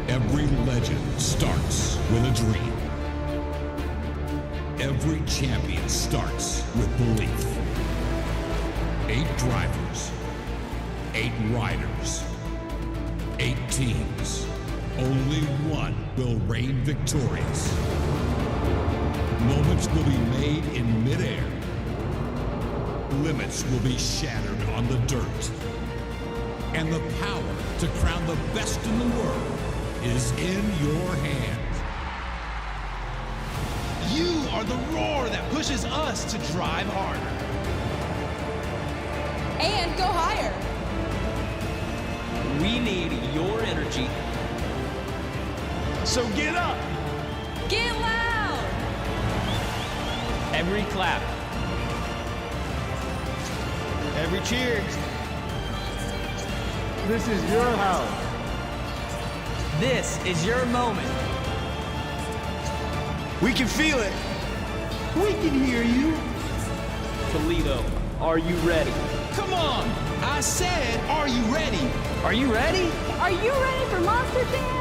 Every legend starts with a dream. Every champion starts with belief. 8 drivers, 8 riders, 8 teams. Only one will reign victorious. Moments will be made in midair. Limits will be shattered on the dirt. And the power to crown the best in the world is in your hands. You are the roar that pushes us to drive harder. And go higher. We need your energy. So get up. Get loud. Every clap. Every cheer. This is your house. This is your moment. We can feel it. We can hear you. Toledo, are you ready? Come on. I said, are you ready? Are you ready? Are you ready for Monster Jam?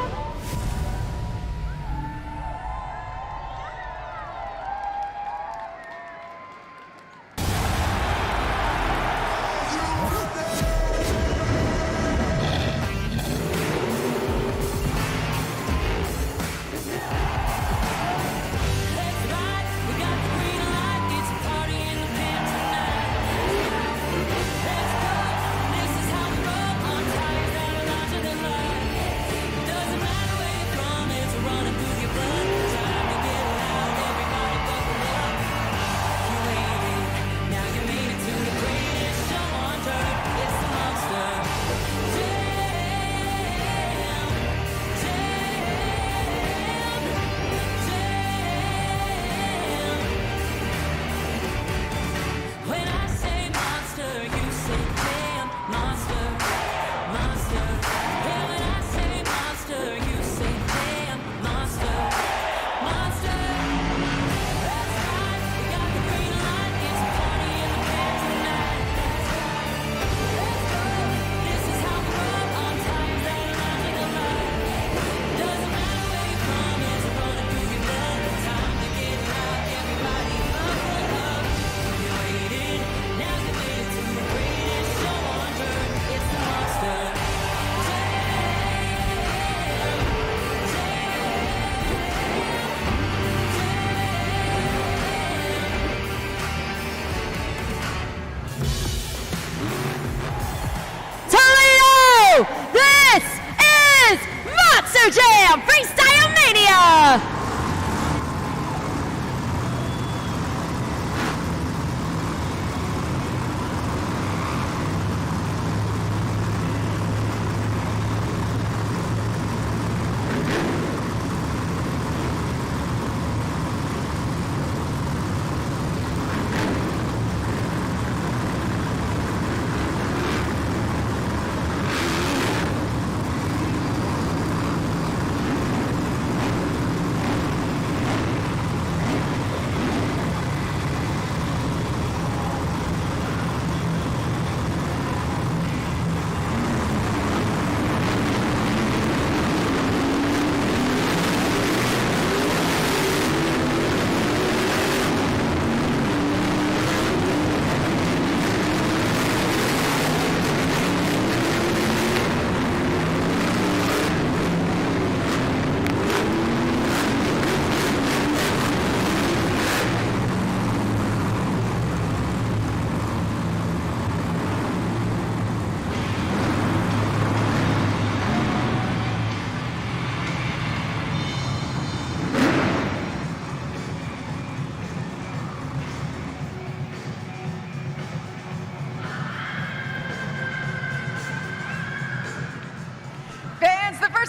This is Monster Jam Freestyle Mania!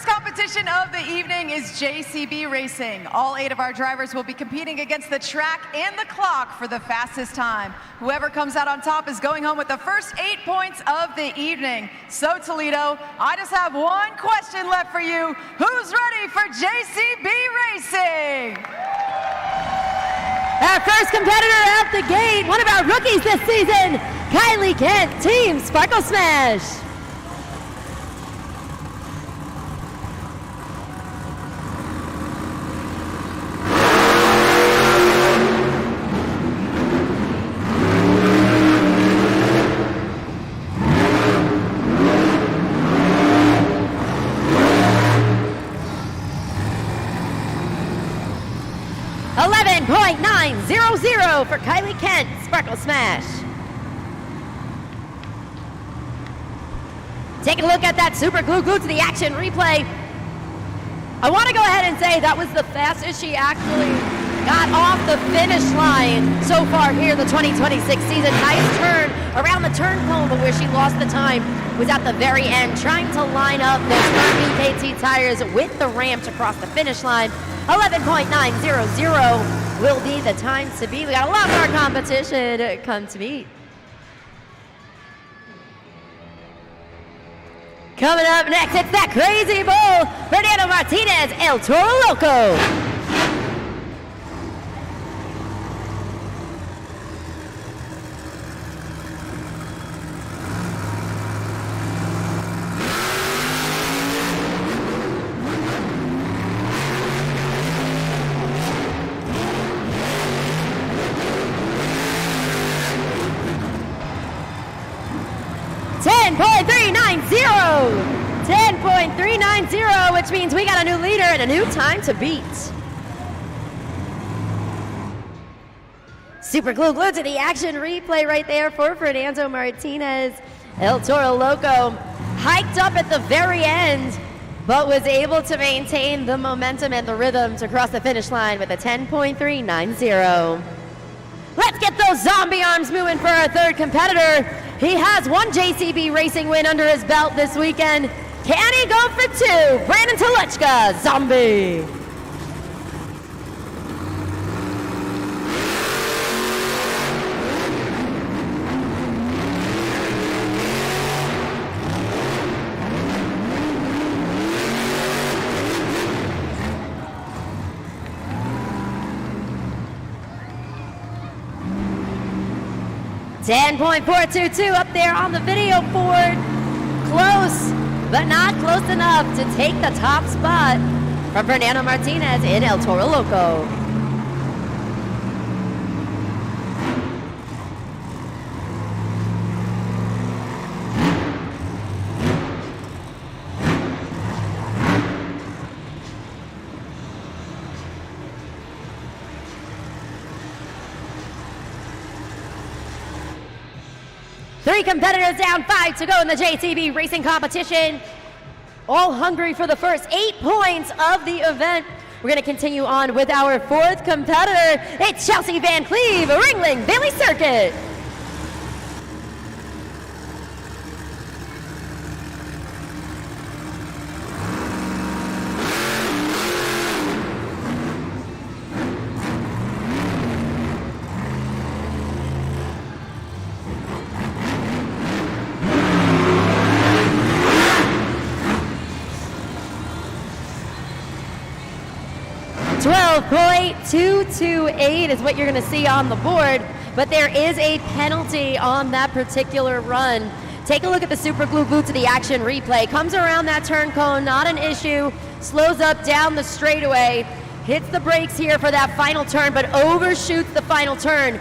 Competition of the evening is JCB Racing. All 8 of our drivers will be competing against the track and the clock for the fastest time. Whoever comes out on top is going home with the first 8 points of the evening. So Toledo, I just have one question left for you. Who's ready for JCB Racing? Our first competitor out the gate, one of our rookies this season, Kylie Kent, Team Sparkle Smash. Kent, Sparkle Smash. Take a look at that super glue to the action replay. I want to go ahead and say that was the fastest she actually got off the finish line so far here the 2026 season. Nice turn around the turn cone, but where she lost the time was at the very end, trying to line up those BKT tires with the ramp to cross the finish line. 11.900 will be the time to beat. We got a lot more competition come to meet. Coming up next, it's that crazy bull, Fernando Martinez, El Toro Loco. .390, which means we got a new leader and a new time to beat. Super glue to the action replay right there for Fernando Martinez. El Toro Loco hiked up at the very end, but was able to maintain the momentum and the rhythm to cross the finish line with a 10.390. Let's get those zombie arms moving for our third competitor. He has one JCB racing win under his belt this weekend. Can he go for two? Brandon Telechka, Zombie. .422 up there on the video board. Close, but not close enough to take the top spot from Fernando Martinez in El Toro Loco. Three competitors down, 5 to go in the JCB racing competition. All hungry for the first 8 points of the event. We're going to continue on with our fourth competitor. It's Chelsea Van Cleve, Ringling Bailey Circuit. .228 is what you're going to see on the board, but there is a penalty on that particular run. Take a look at the super glue to the action replay. Comes around that turn cone, not an issue. Slows up down the straightaway. Hits the brakes here for that final turn, but overshoots the final turn.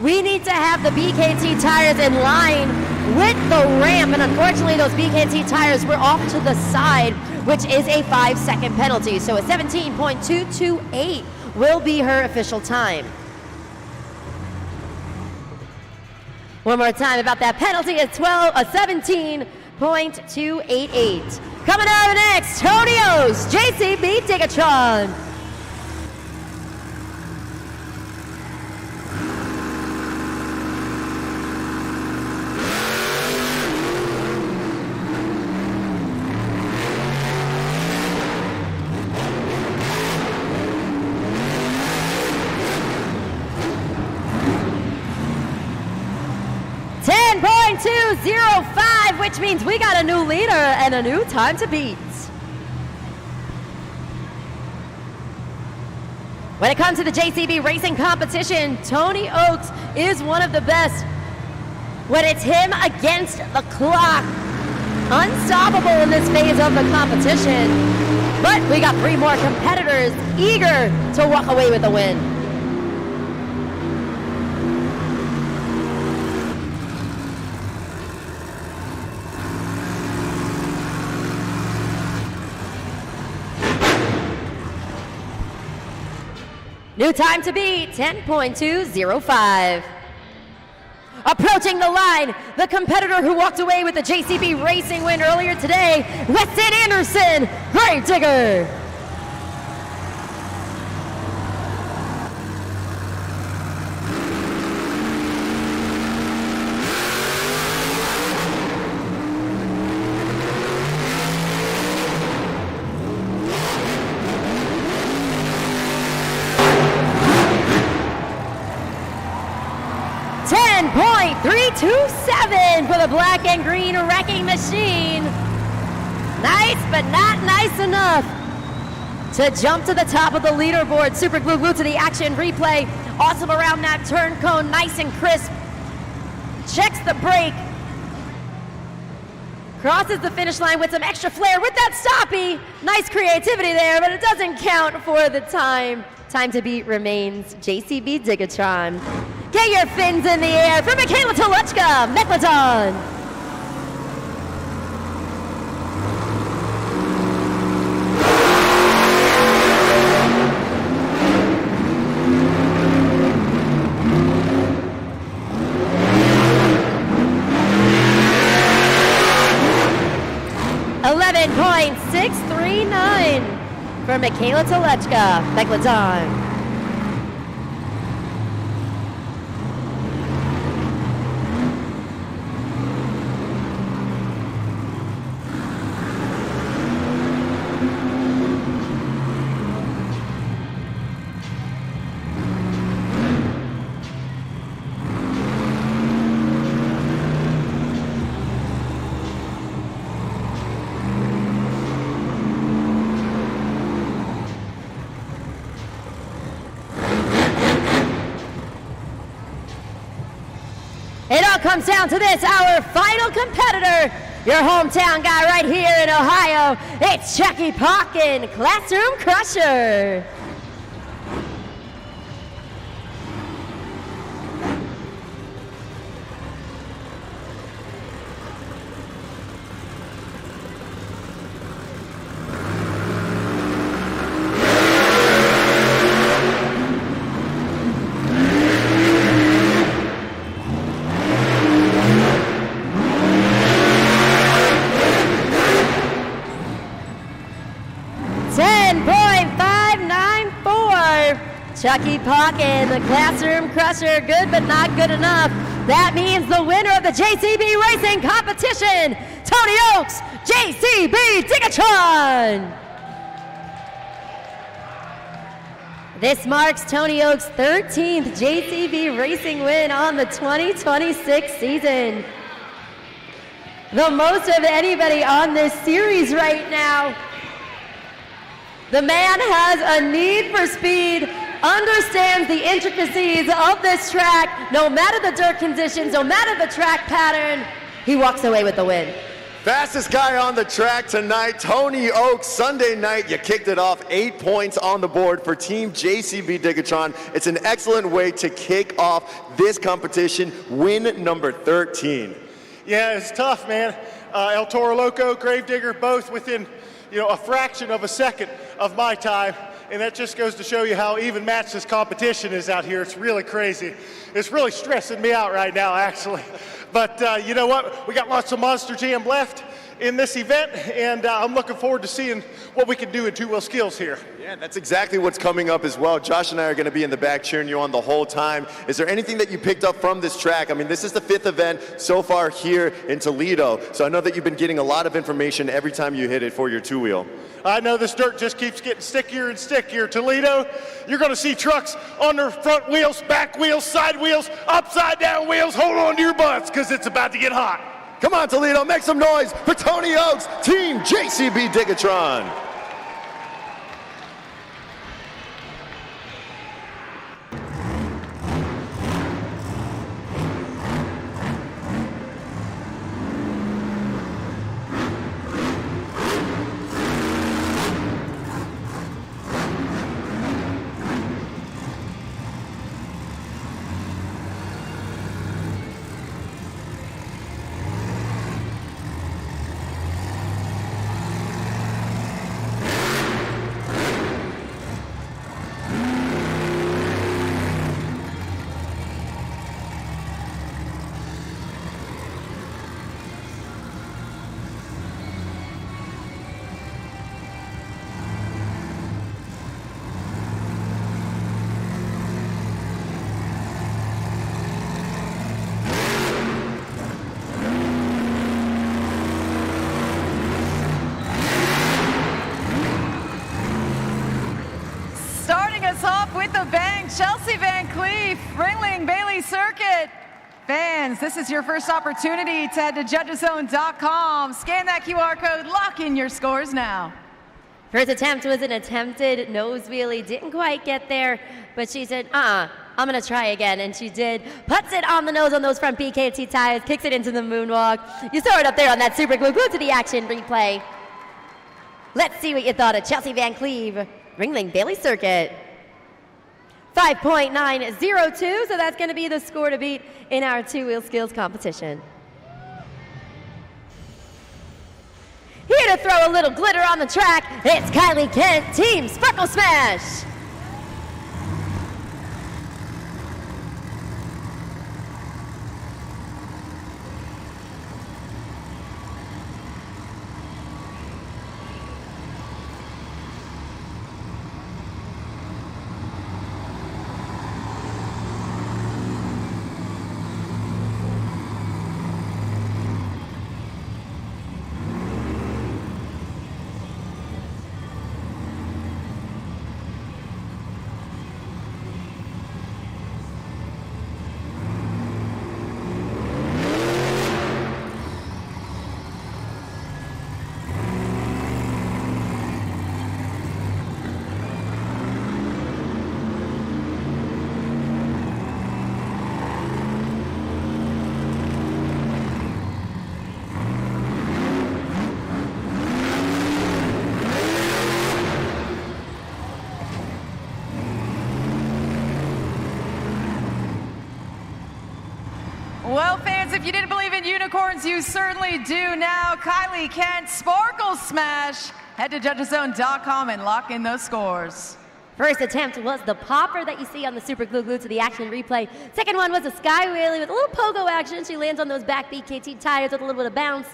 We need to have the BKT tires in line with the ramp, and unfortunately those BKT tires were off to the side, which is a 5-second penalty. So a 17.228 will be her official time. One more time about that penalty is 17.288. Coming up next, Tony O's JCB Tigatron. .205, which means we got a new leader and a new time to beat. When it comes to the JCB racing competition, Tony Oaks is one of the best when it's him against the clock. Unstoppable in this phase of the competition, but we got 3 more competitors eager to walk away with a win. New time to beat, 10.205. Approaching the line, the competitor who walked away with the JCB Racing win earlier today, Weston Anderson, Gravedigger. .327 for the black and green wrecking machine. Nice, but not nice enough to jump to the top of the leaderboard. Super Glue to the action replay. Awesome around that turn cone, nice and crisp. Checks the brake. Crosses the finish line with some extra flair with that stoppie. Nice creativity there, but it doesn't count for the time. Time to beat remains JCB Digatron. Get your fins in the air for Michaela Toluchka, Megalodon. .639 for Michaela Toluchka, Megalodon. It all comes down to this, our final competitor, your hometown guy right here in Ohio. It's Chucky Parkin, Classroom Crusher. Chucky Parkin, the Classroom Crusher, good but not good enough. That means the winner of the JCB Racing competition, Tony Oaks, JCB Digatron. This marks Tony Oaks' 13th JCB Racing win on the 2026 season. The most of anybody on this series right now. The man has a need for speed, understands the intricacies of this track. No matter the dirt conditions, no matter the track pattern, he walks away with the win. Fastest guy on the track tonight, Tony Oaks. Sunday night, you kicked it off. 8 points on the board for Team JCB Digatron. It's an excellent way to kick off this competition. Win number 13. Yeah, it's tough, man. El Toro Loco, Gravedigger, both within a fraction of a second of my time. And that just goes to show you how even matched this competition is out here. It's really crazy. It's really stressing me out right now, actually. But you know what? We got lots of Monster Jam left in this event, and I'm looking forward to seeing what we can do in two-wheel skills here. Yeah, that's exactly what's coming up as well. Josh and I are going to be in the back cheering you on the whole time. Is there anything that you picked up from this track? I mean, this is the 5th event so far here in Toledo, so I know that you've been getting a lot of information every time you hit it for your two-wheel. I know this dirt just keeps getting stickier and stickier. Toledo, you're going to see trucks on their front wheels, back wheels, side wheels, upside down wheels. Hold on to your butts because it's about to get hot. Come on, Toledo, make some noise for Tony Oaks, Team JCB Digatron. the bank, Chelsea Van Cleef, Ringling Bailey Circuit. Fans, this is your first opportunity to head to judgeszone.com. Scan that QR code, lock in your scores now. First attempt was an attempted nose wheelie. Didn't quite get there, but she said, I'm going to try again. And she did. Puts it on the nose on those front BKT tires, kicks it into the moonwalk. You saw it up there on that super glue. Glue to the action replay. Let's see what you thought of Chelsea Van Cleef, Ringling Bailey Circuit. 5.902, so that's going to be the score to beat in our two-wheel skills competition. Here to throw a little glitter on the track, it's Kylie Kent, Team Sparkle Smash. Well, fans, if you didn't believe in unicorns, you certainly do now. Kylie Kent, Sparkle Smash. Head to judgeszone.com and lock in those scores. First attempt was the popper that you see on the super glue to the action replay. Second one was a sky wheelie with a little pogo action. She lands on those back BKT tires with a little bit of bounce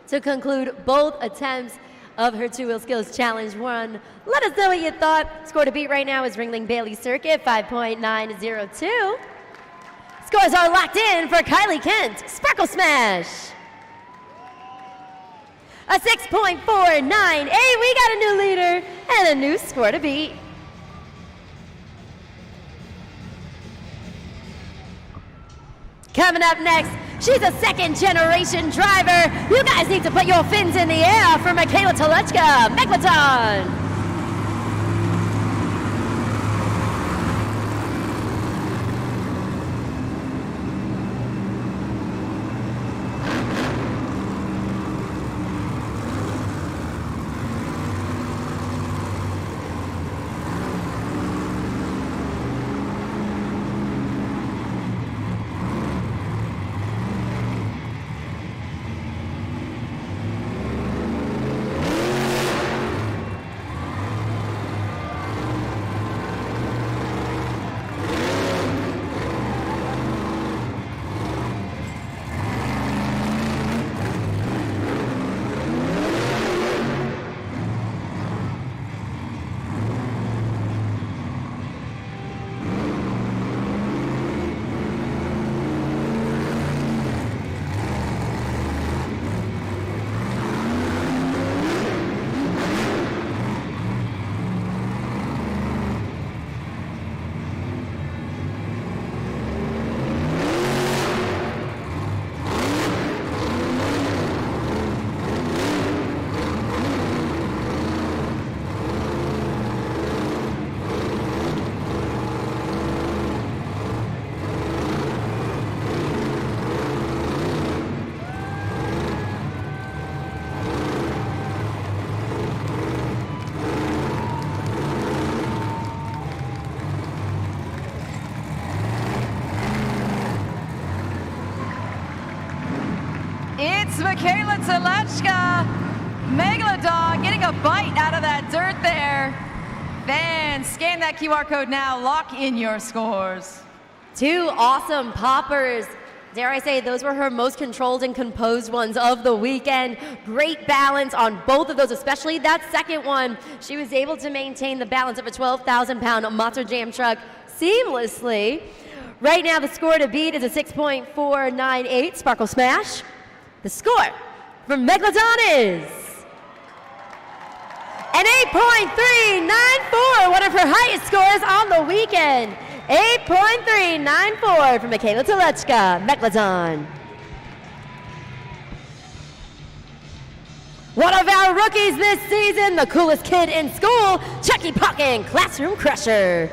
to conclude both attempts of her two-wheel skills challenge 1. Let us know what you thought. Score to beat right now is Ringling Bailey Circuit, 5.902. Scores are locked in for Kylie Kent, Sparkle Smash. A 6.498. We got a new leader and a new score to beat. Coming up next, she's a second-generation driver. You guys need to put your fins in the air for Michaela Toledo, Megalodon. It's Michaela Toledo, Megalodon getting a bite out of that dirt there. Fans, scan that QR code now, lock in your scores. Two awesome poppers. Dare I say, those were her most controlled and composed ones of the weekend. Great balance on both of those, especially that second one. She was able to maintain the balance of a 12,000-pound Monster Jam truck seamlessly. Right now, the score to beat is a 6.498 Sparkle Smash. The score for Megalodon is An 8.394, one of her highest scores on the weekend. 8.394 from Michaela Telechka, Megalodon. One of our rookies this season, the coolest kid in school, Chucky Puckin, Classroom Crusher.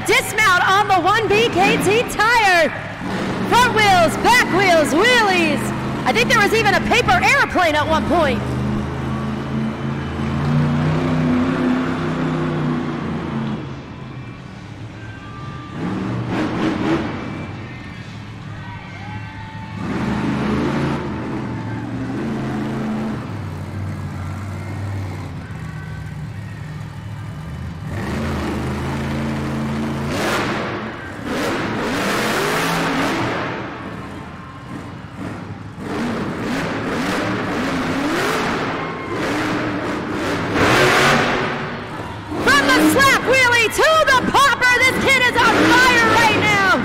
Dismount on the 1BKT tire. Front wheels, back wheels, wheelies. I think there was even a paper airplane at one point. To the popper, this kid is on fire right now.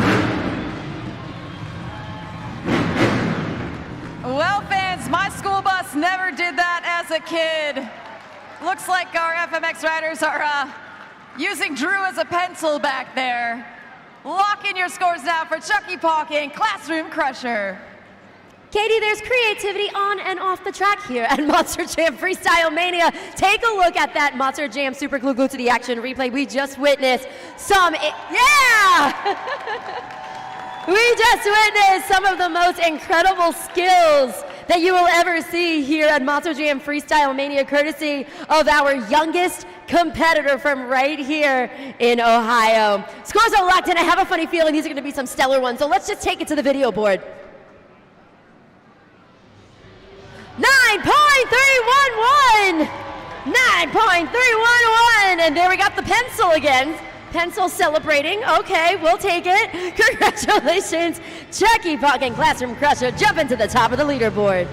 Well, fans, my school bus never did that as a kid. Looks like our FMX riders are using Drew as a pencil back there. Lock in your scores now for Chucky Puckin, Classroom Crusher. Katie, there's creativity on and off the track here at Monster Jam Freestyle Mania. Take a look at that Monster Jam Super Glue Glue to the Action replay. We just witnessed some, we just witnessed some of the most incredible skills that you will ever see here at Monster Jam Freestyle Mania, courtesy of our youngest competitor from right here in Ohio. Scores are locked in. I have a funny feeling these are going to be some stellar ones, so let's just take it to the video board. 9.311! 9.311! And there we got the pencil again. Pencil celebrating. Okay, we'll take it. Congratulations, Chucky Puckin, Classroom Crusher, jumping to the top of the leaderboard.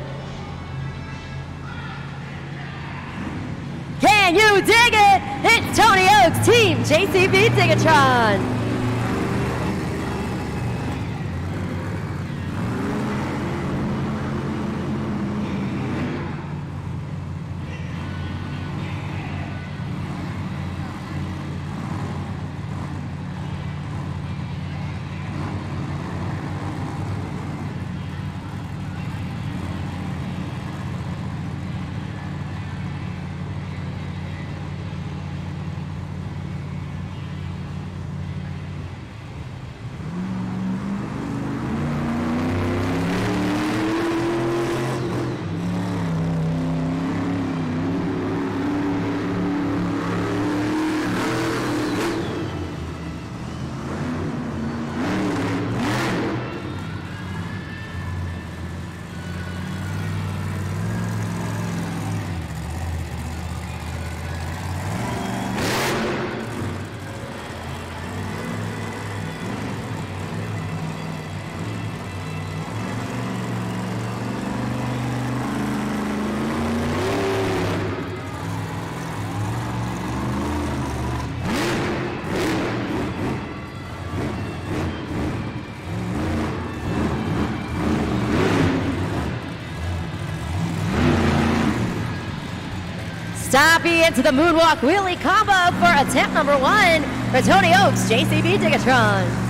Can you dig it? It's Tony Oaks, Team JCB Tigatron. Stoppie into the moonwalk wheelie combo for attempt number 1 for Tony Oaks, JCB Digatron.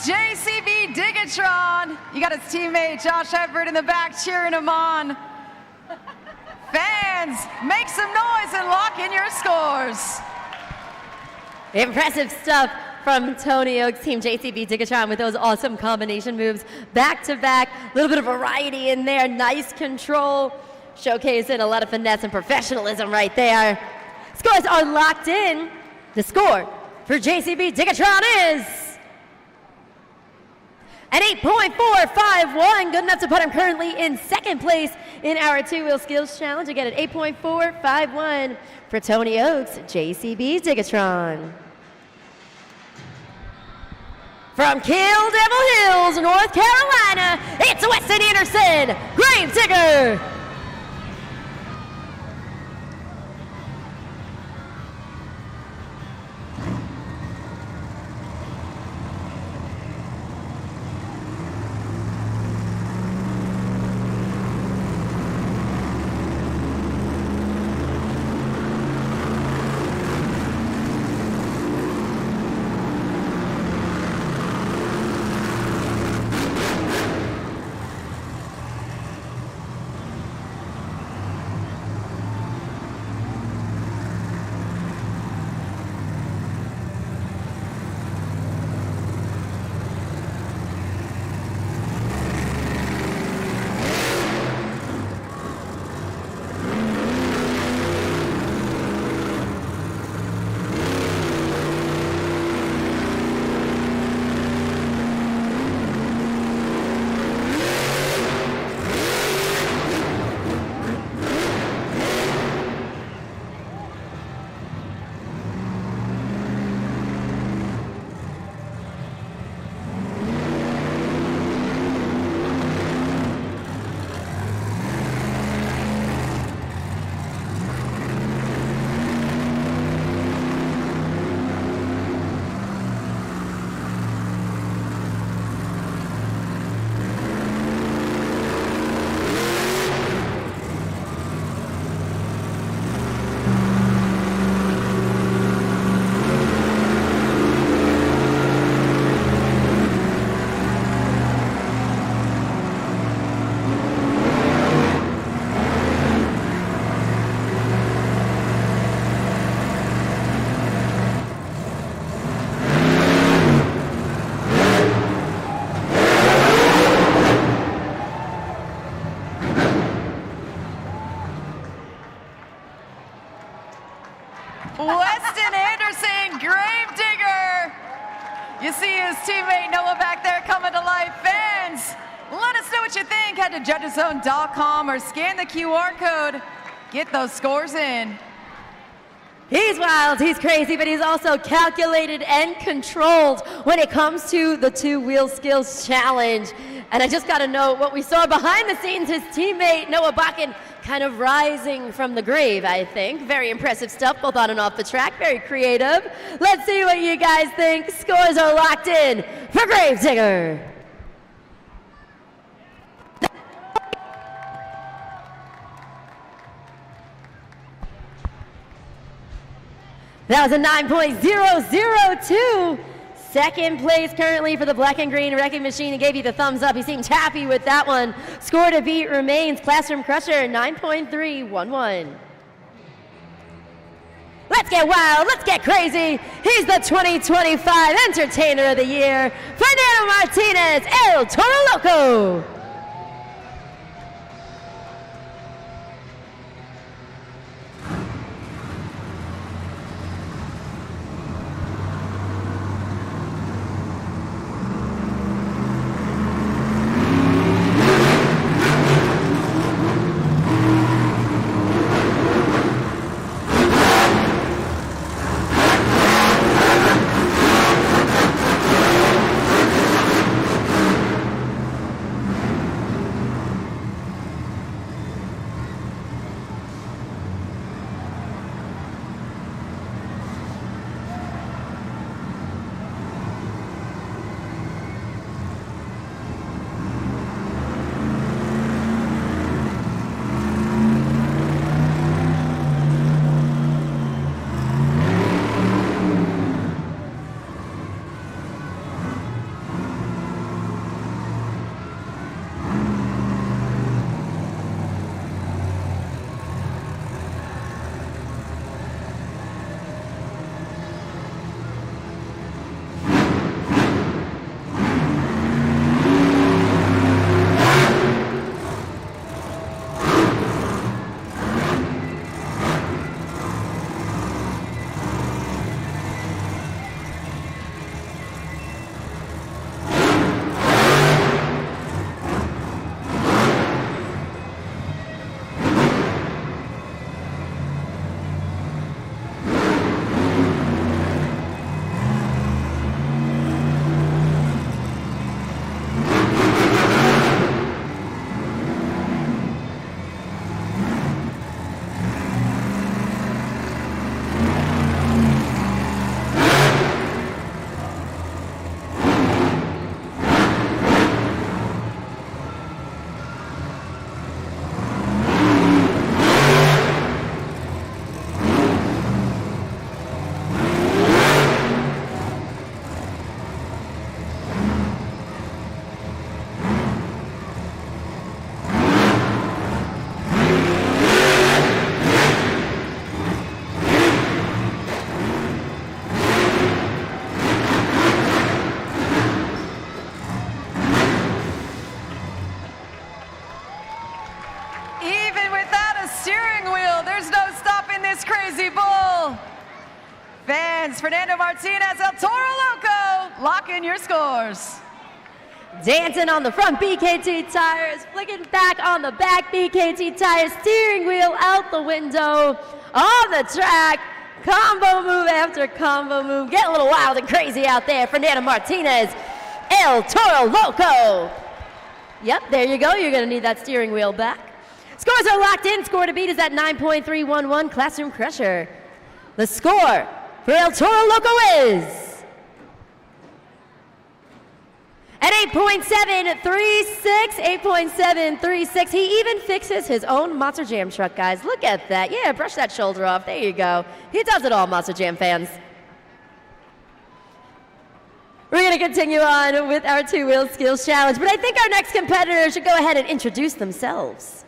JCB Digatron. You got his teammate Josh Hepburn in the back cheering him on. Fans, make some noise and lock in your scores. Impressive stuff from Tony Oaks' team JCB Digatron with those awesome combination moves back to back. A little bit of variety in there, nice control, showcasing a lot of finesse and professionalism right there. Scores are locked in. The score for JCB Digatron is an 8.451, good enough to put him currently in second place in our two-wheel skills challenge. Again, at 8.451 for Tony Oaks, JCB Digatron. From Kill Devil Hills, North Carolina, it's Weston Anderson, Gravedigger. Weston Anderson, Gravedigger. You see his teammate Noah back there coming to life. Fans, let us know what you think. Head to judgeszone.com or scan the QR code. Get those scores in. He's wild, he's crazy, but he's also calculated and controlled when it comes to the two-wheel skills challenge. And I just got to note what we saw behind the scenes, his teammate Noah Bakken kind of rising from the grave, I think. Very impressive stuff, both on and off the track, very creative. Let's see what you guys think. Scores are locked in for Gravedigger. That was a 9.002. Second place currently for the black and green wrecking machine. He gave you the thumbs up. He seemed happy with that one. Score to beat remains Classroom Crusher, 9.311. Let's get wild. Let's get crazy. He's the 2025 Entertainer of the Year, Fernando Martinez, El Toro Loco. Fans, Fernando Martinez, El Toro Loco, lock in your scores. Dancing on the front BKT tires, flicking back on the back BKT tires, steering wheel out the window, on the track, combo move after combo move, getting a little wild and crazy out there. Fernando Martinez, El Toro Loco. Yep, there you go, you're gonna need that steering wheel back. Scores are locked in, score to beat is at 9.311, Classroom Crusher. The score for El Toro Loco is at 8.736. He even fixes his own Monster Jam truck, guys. Look at that. Yeah, brush that shoulder off. There you go. He does it all, Monster Jam fans. We're going to continue on with our two-wheel skills challenge, but I think our next competitor should go ahead and introduce themselves.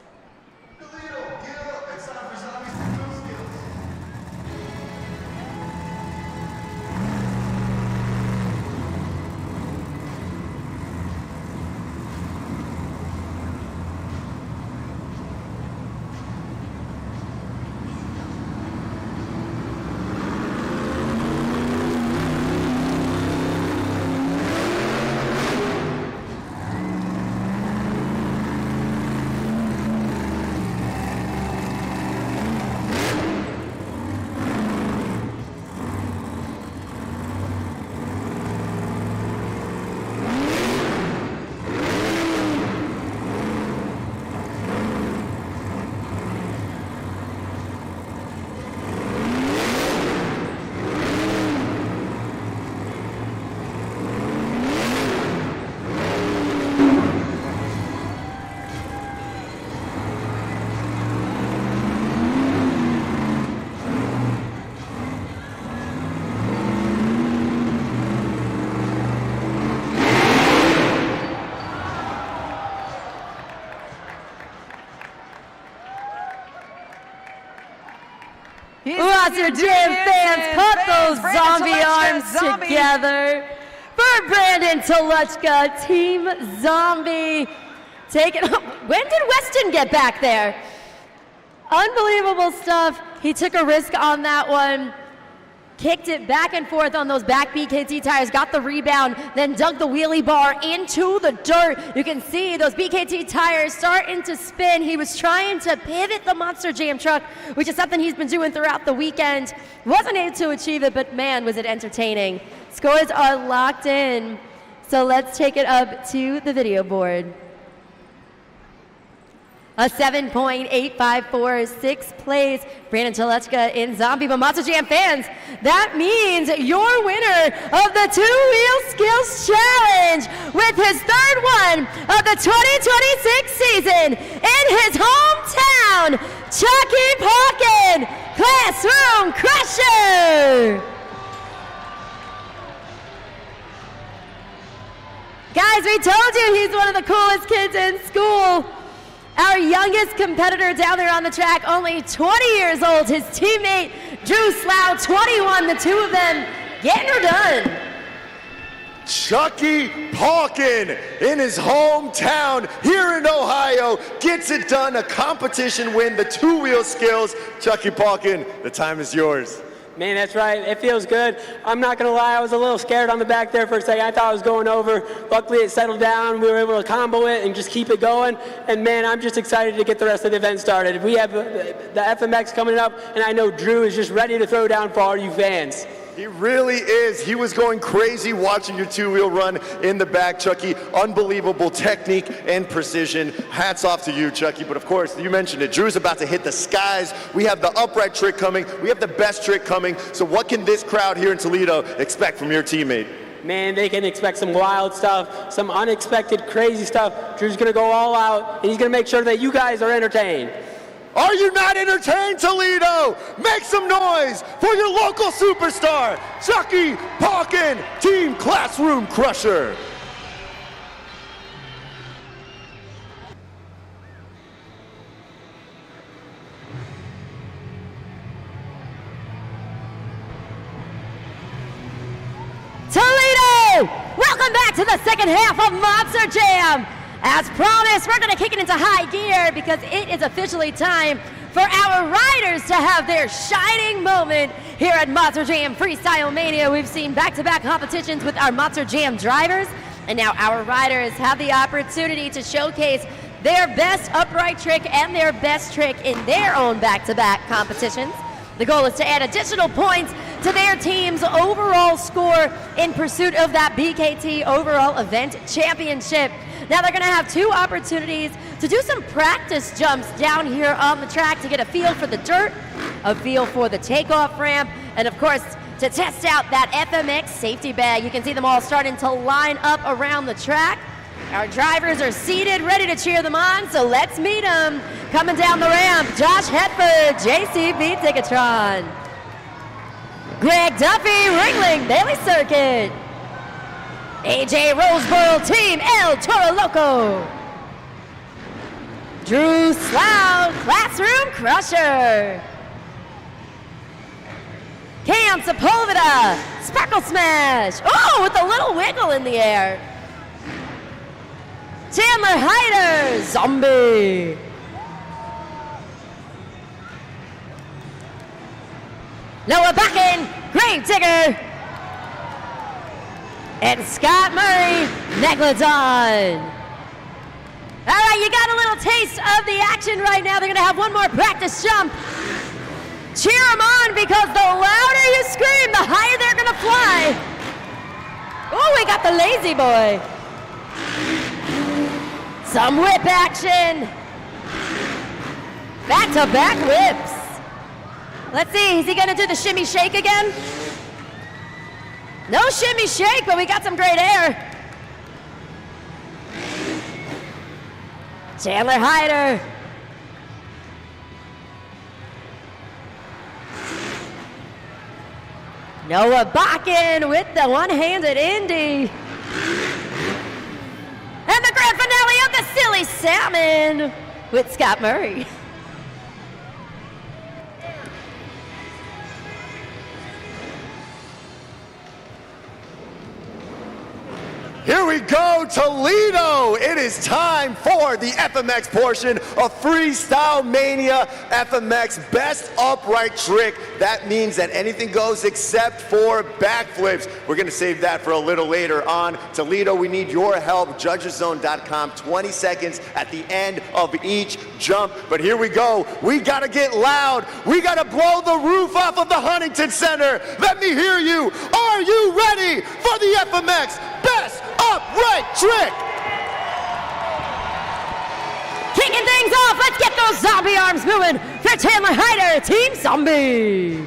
Monster Jam fans, put those zombie arms together for Brandon Toluchka, Team Zombie. Take it. When did Weston get back there? Unbelievable stuff. He took a risk on that one. Kicked it back and forth on those back BKT tires, got the rebound, then dug the wheelie bar into the dirt. You can see those BKT tires starting to spin. He was trying to pivot the Monster Jam truck, which is something he's been doing throughout the weekend. Wasn't able to achieve it, but man, was it entertaining. Scores are locked in. So let's take it up to the video board. A 7.854 place. Brandon Toluchka in Zombie. But Monster Jam fans, that means your winner of the two-wheel skills challenge with his third one of the 2026 season in his hometown, Chucky Parkin, Classroom Crusher. Guys, we told you he's one of the coolest kids in school. Our youngest competitor down there on the track, only 20 years old. His teammate, Drew Slough, 21. The two of them getting her done. Chucky Parkin in his hometown here in Ohio gets it done. A competition win, the two-wheel skills. Chucky Parkin, the time is yours. Man, that's right. It feels good. I'm not going to lie. I was a little scared on the back there for a second. I thought I was going over. Luckily, it settled down. We were able to combo it and just keep it going. And, man, I'm just excited to get the rest of the event started. We have the FMX coming up, and I know Drew is just ready to throw down for all you fans. He really is. He was going crazy watching your two-wheel run in the back, Chucky. Unbelievable technique and precision. Hats off to you, Chucky. But of course, you mentioned it. Drew's about to hit the skies. We have the upright trick coming. We have the best trick coming. So what can this crowd here in Toledo expect from your teammate? Man, they can expect some wild stuff, some unexpected crazy stuff. Drew's going to go all out, and he's going to make sure that you guys are entertained. Are you not entertained, Toledo? Make some noise for your local superstar, Chucky Parkin, Team Classroom Crusher. Toledo! Welcome back to the second half of Monster Jam. As promised, we're going to kick it into high gear because it is officially time for our riders to have their shining moment here at Monster Jam Freestyle Mania. We've seen back-to-back competitions with our Monster Jam drivers, and now our riders have the opportunity to showcase their best upright trick and their best trick in their own back-to-back competitions. The goal is to add additional points to their team's overall score in pursuit of that BKT overall event championship. Now they're gonna have 2 opportunities to do some practice jumps down here on the track to get a feel for the dirt, a feel for the takeoff ramp, and of course, to test out that FMX safety bag. You can see them all starting to line up around the track. Our drivers are seated, ready to cheer them on, so let's meet them. Coming down the ramp, Josh Hetford, JCB Ticketron. Greg Duffy, Ringling, Bailey Circuit. AJ Roseboro, Team El Toro Loco. Drew Slough, Classroom Crusher. Cam Sepulveda, Sparkle Smash. Oh, with a little wiggle in the air. Chandler Hyder, Zombie. Noah Buckin, Gravedigger. And Scott Murray, Megalodon. All right, you got a little taste of the action right now. They're gonna have one more practice jump. Cheer them on, because the louder you scream, the higher they're gonna fly. Oh, we got the lazy boy. Some whip action. Back-to-back whips. Let's see, is he gonna do the shimmy shake again? No shimmy shake, but we got some great air. Chandler Hyder. Noah Bakken with the one-handed Indy. And the grand finale of the Silly Salmon with Scott Murray. Here we go, Toledo. It is time for the FMX portion of Freestyle Mania. FMX best upright trick. That means that anything goes except for backflips. We're gonna save that for a little later on. Toledo, we need your help. Judgeszone.com, 20 seconds at the end of each jump. But here we go. We gotta get loud. We gotta blow the roof off of the Huntington Center. Let me hear you. Are you ready for the FMX best upright trick? Kicking things off, let's get those zombie arms moving for Chandler Hyder, Team Zombie.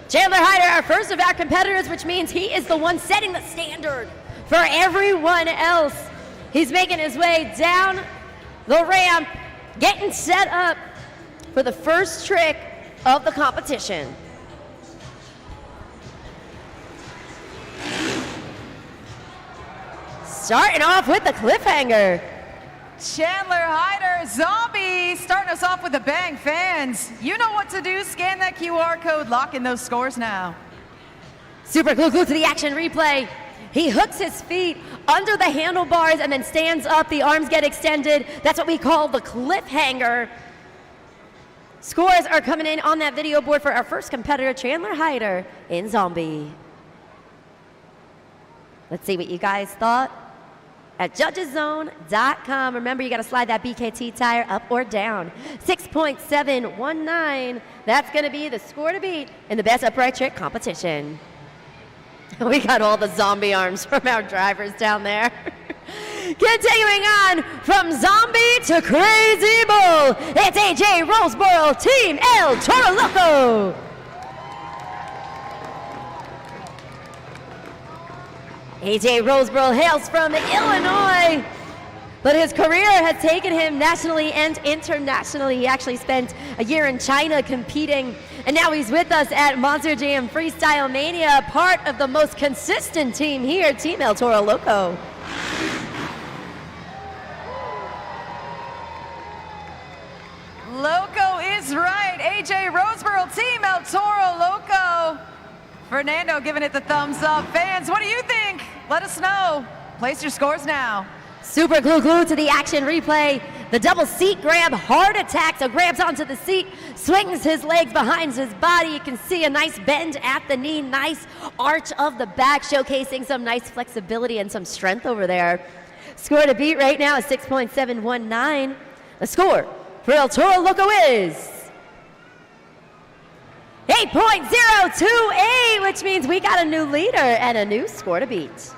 Chandler Hyder, our first of our competitors, which means he is the one setting the standard for everyone else. He's making his way down the ramp, getting set up for the first trick of the competition. Starting off with the cliffhanger. Chandler Hyder, Zombie, starting us off with a bang. Fans, you know what to do. Scan that QR code, lock in those scores now. Super glue to the action replay. He hooks his feet under the handlebars and then stands up. The arms get extended. That's what we call the cliffhanger. Scores are coming in on that video board for our first competitor, Chandler Hyder in Zombie. Let's see what you guys thought at Judgeszone.com. Remember, you got to slide that BKT tire up or down. 6.719. That's going to be the score to beat in the best upright trick competition. We got all the zombie arms from our drivers down there. Continuing on from Zombie to Crazy Bull, it's AJ Roseboro, Team El Toro Loco. AJ Roseboro hails from Illinois, but his career has taken him nationally and internationally. He actually spent a year in China competing, and now he's with us at Monster Jam Freestyle Mania, part of the most consistent team here, Team El Toro Loco. Loco is right. AJ Roseboro, Team El Toro Loco. Fernando giving it the thumbs up. Fans, what do you think? Let us know. Place your scores now. Super glue to the action replay. The double seat grab, hard attack, so grabs onto the seat, swings his legs behind his body. You can see a nice bend at the knee, nice arch of the back, showcasing some nice flexibility and some strength over there. Score to beat right now is 6.719. The score for El Toro Loco is 8.028, which means we got a new leader and a new score to beat.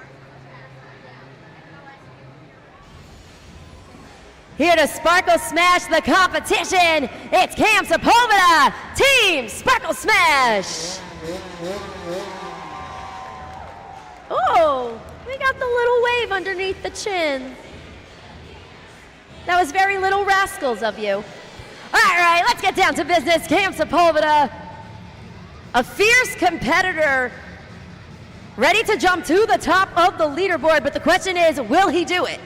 Here to Sparkle Smash the competition, it's Cam Sepulveda, Team Sparkle Smash. Oh, we got the little wave underneath the chin. That was very Little Rascals of you. All right, let's get down to business. Cam Sepulveda, a fierce competitor, ready to jump to the top of the leaderboard, but the question is, will he do it?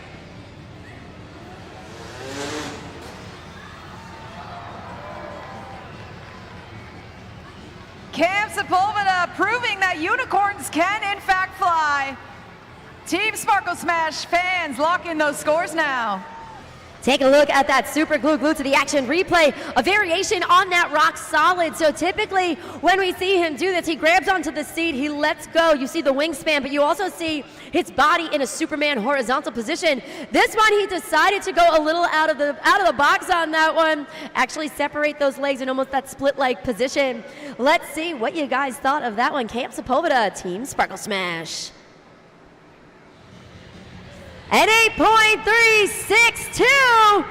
Cam Sepulveda proving that unicorns can in fact fly. Team Sparkle Smash fans, lock in those scores now. Take a look at that super glue to the action replay, a variation on that rock solid. So typically when we see him do this, he grabs onto the seat, he lets go. You see the wingspan, but you also see his body in a Superman horizontal position. This one, he decided to go a little out of the box on that one, actually separate those legs in almost that split leg position. Let's see what you guys thought of that one. Cam Sepulveda, Team Sparkle Smash. At 8.362,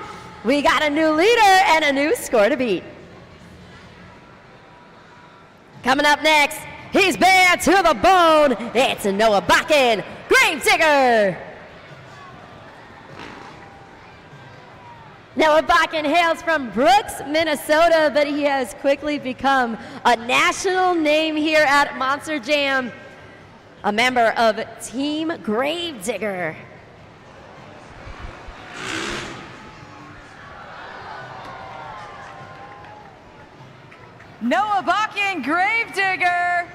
we got a new leader and a new score to beat. Coming up next, he's bare to the bone. It's Noah Bakken, Gravedigger. Noah Bakken hails from Brooks, Minnesota, but he has quickly become a national name here at Monster Jam, a member of Team Gravedigger. Noah Bakken, Gravedigger.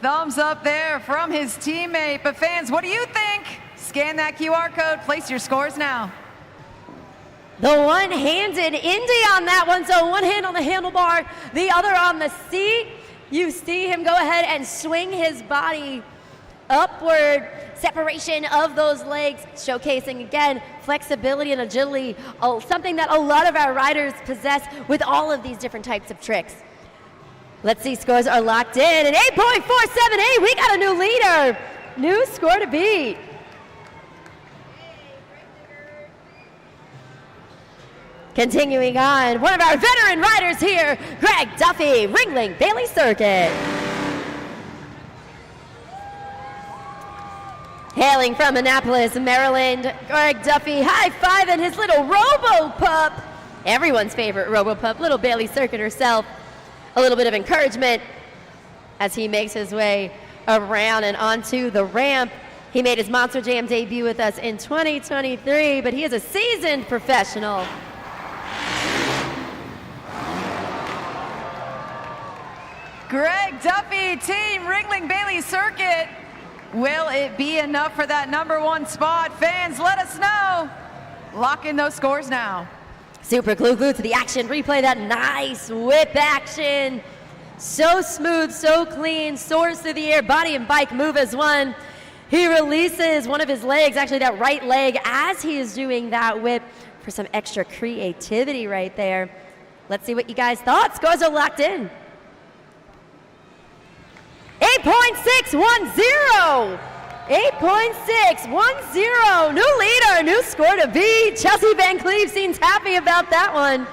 Thumbs up there from his teammate. But fans, what do you think? Scan that QR code, place your scores now. The one-handed Indy on that one, so one hand on the handlebar, the other on the seat. You see him go ahead and swing his body upward, separation of those legs, showcasing again flexibility and agility, something that a lot of our riders possess with all of these different types of tricks. Let's see, scores are locked in. At 8.478, we got a new leader. New score to beat. Continuing on, one of our veteran riders here, Greg Duffy, Ringling Bailey Circuit. Hailing from Annapolis, Maryland, Greg Duffy high-fiving his little Robo-Pup. Everyone's favorite Robo-Pup, little Bailey Circuit herself. A little bit of encouragement as he makes his way around and onto the ramp. He made his Monster Jam debut with us in 2023, but he is a seasoned professional. Greg Duffy, Team Ringling Bailey Circuit. Will it be enough for that #1 spot? Fans, let us know. Lock in those scores now. Super glue to the action replay, that nice whip action. So smooth, so clean, soars through the air, body and bike move as one. He releases one of his legs, actually that right leg, as he is doing that whip for some extra creativity right there. Let's see what you guys thought. Scores are locked in. 8.610. 8.610. New leader, new score to beat. Chelsea Van Cleve seems happy about that one.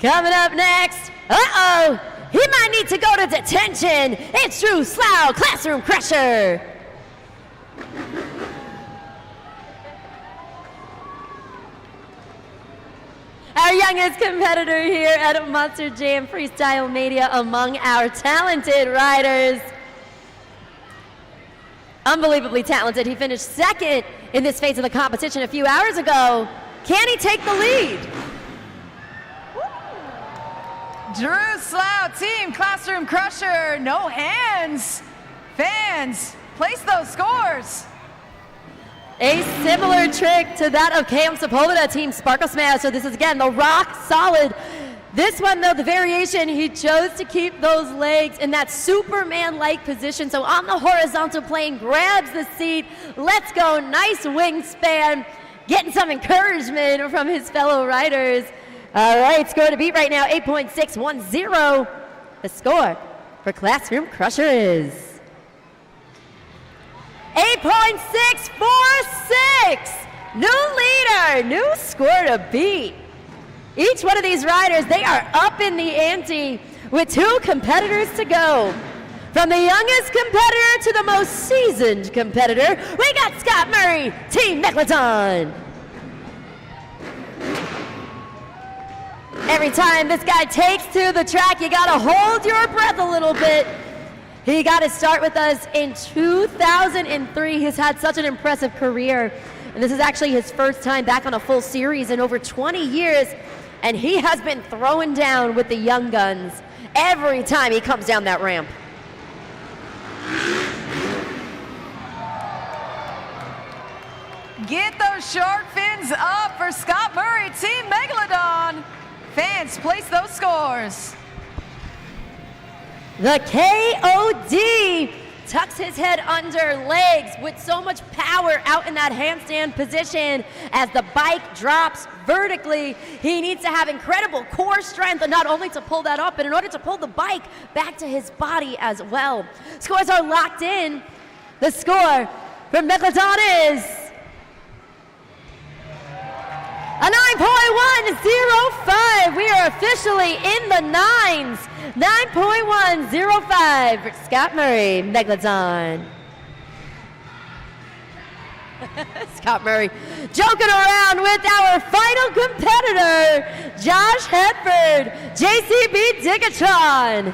Coming up next, he might need to go to detention. It's Drew Slough, Classroom Crusher. Our youngest competitor here at Monster Jam Freestyle Mania among our talented riders. Unbelievably talented. He finished second in this phase of the competition a few hours ago. Can he take the lead? Drew Slough, Team Classroom Crusher, no hands Fans, place those scores. A similar trick to that of KM Sepulveda, Team Sparkle Smash. So this is, again, the rock solid. This one, though, the variation, he chose to keep those legs in that Superman-like position. So on the horizontal plane, grabs the seat. Let's go, nice wingspan. Getting some encouragement from his fellow riders. All right, score to beat right now, 8.610. The score for Classroom Crusher is 8.646. New leader, new score to beat. Each one of these riders, they are up in the ante with 2 competitors to go. From the youngest competitor to the most seasoned competitor, we got Scott Murray, Team Megalodon. Every time this guy takes to the track, you gotta hold your breath a little bit. He got to start with us in 2003. He's had such an impressive career. And this is actually his first time back on a full series in over 20 years. And he has been throwing down with the young guns every time he comes down that ramp. Get those shark fins up for Scott Murray, Team Megalodon. Fans, place those scores. The KOD tucks his head under legs with so much power out in that handstand position. As the bike drops vertically, he needs to have incredible core strength, and not only to pull that up, but in order to pull the bike back to his body as well. Scores are locked in. The score for Megalodon is a 9.105. We are officially in the 9s. 9.105 for Scott Murray, Megalodon. Scott Murray joking around with our final competitor, Josh Hedford, JCB Digatron.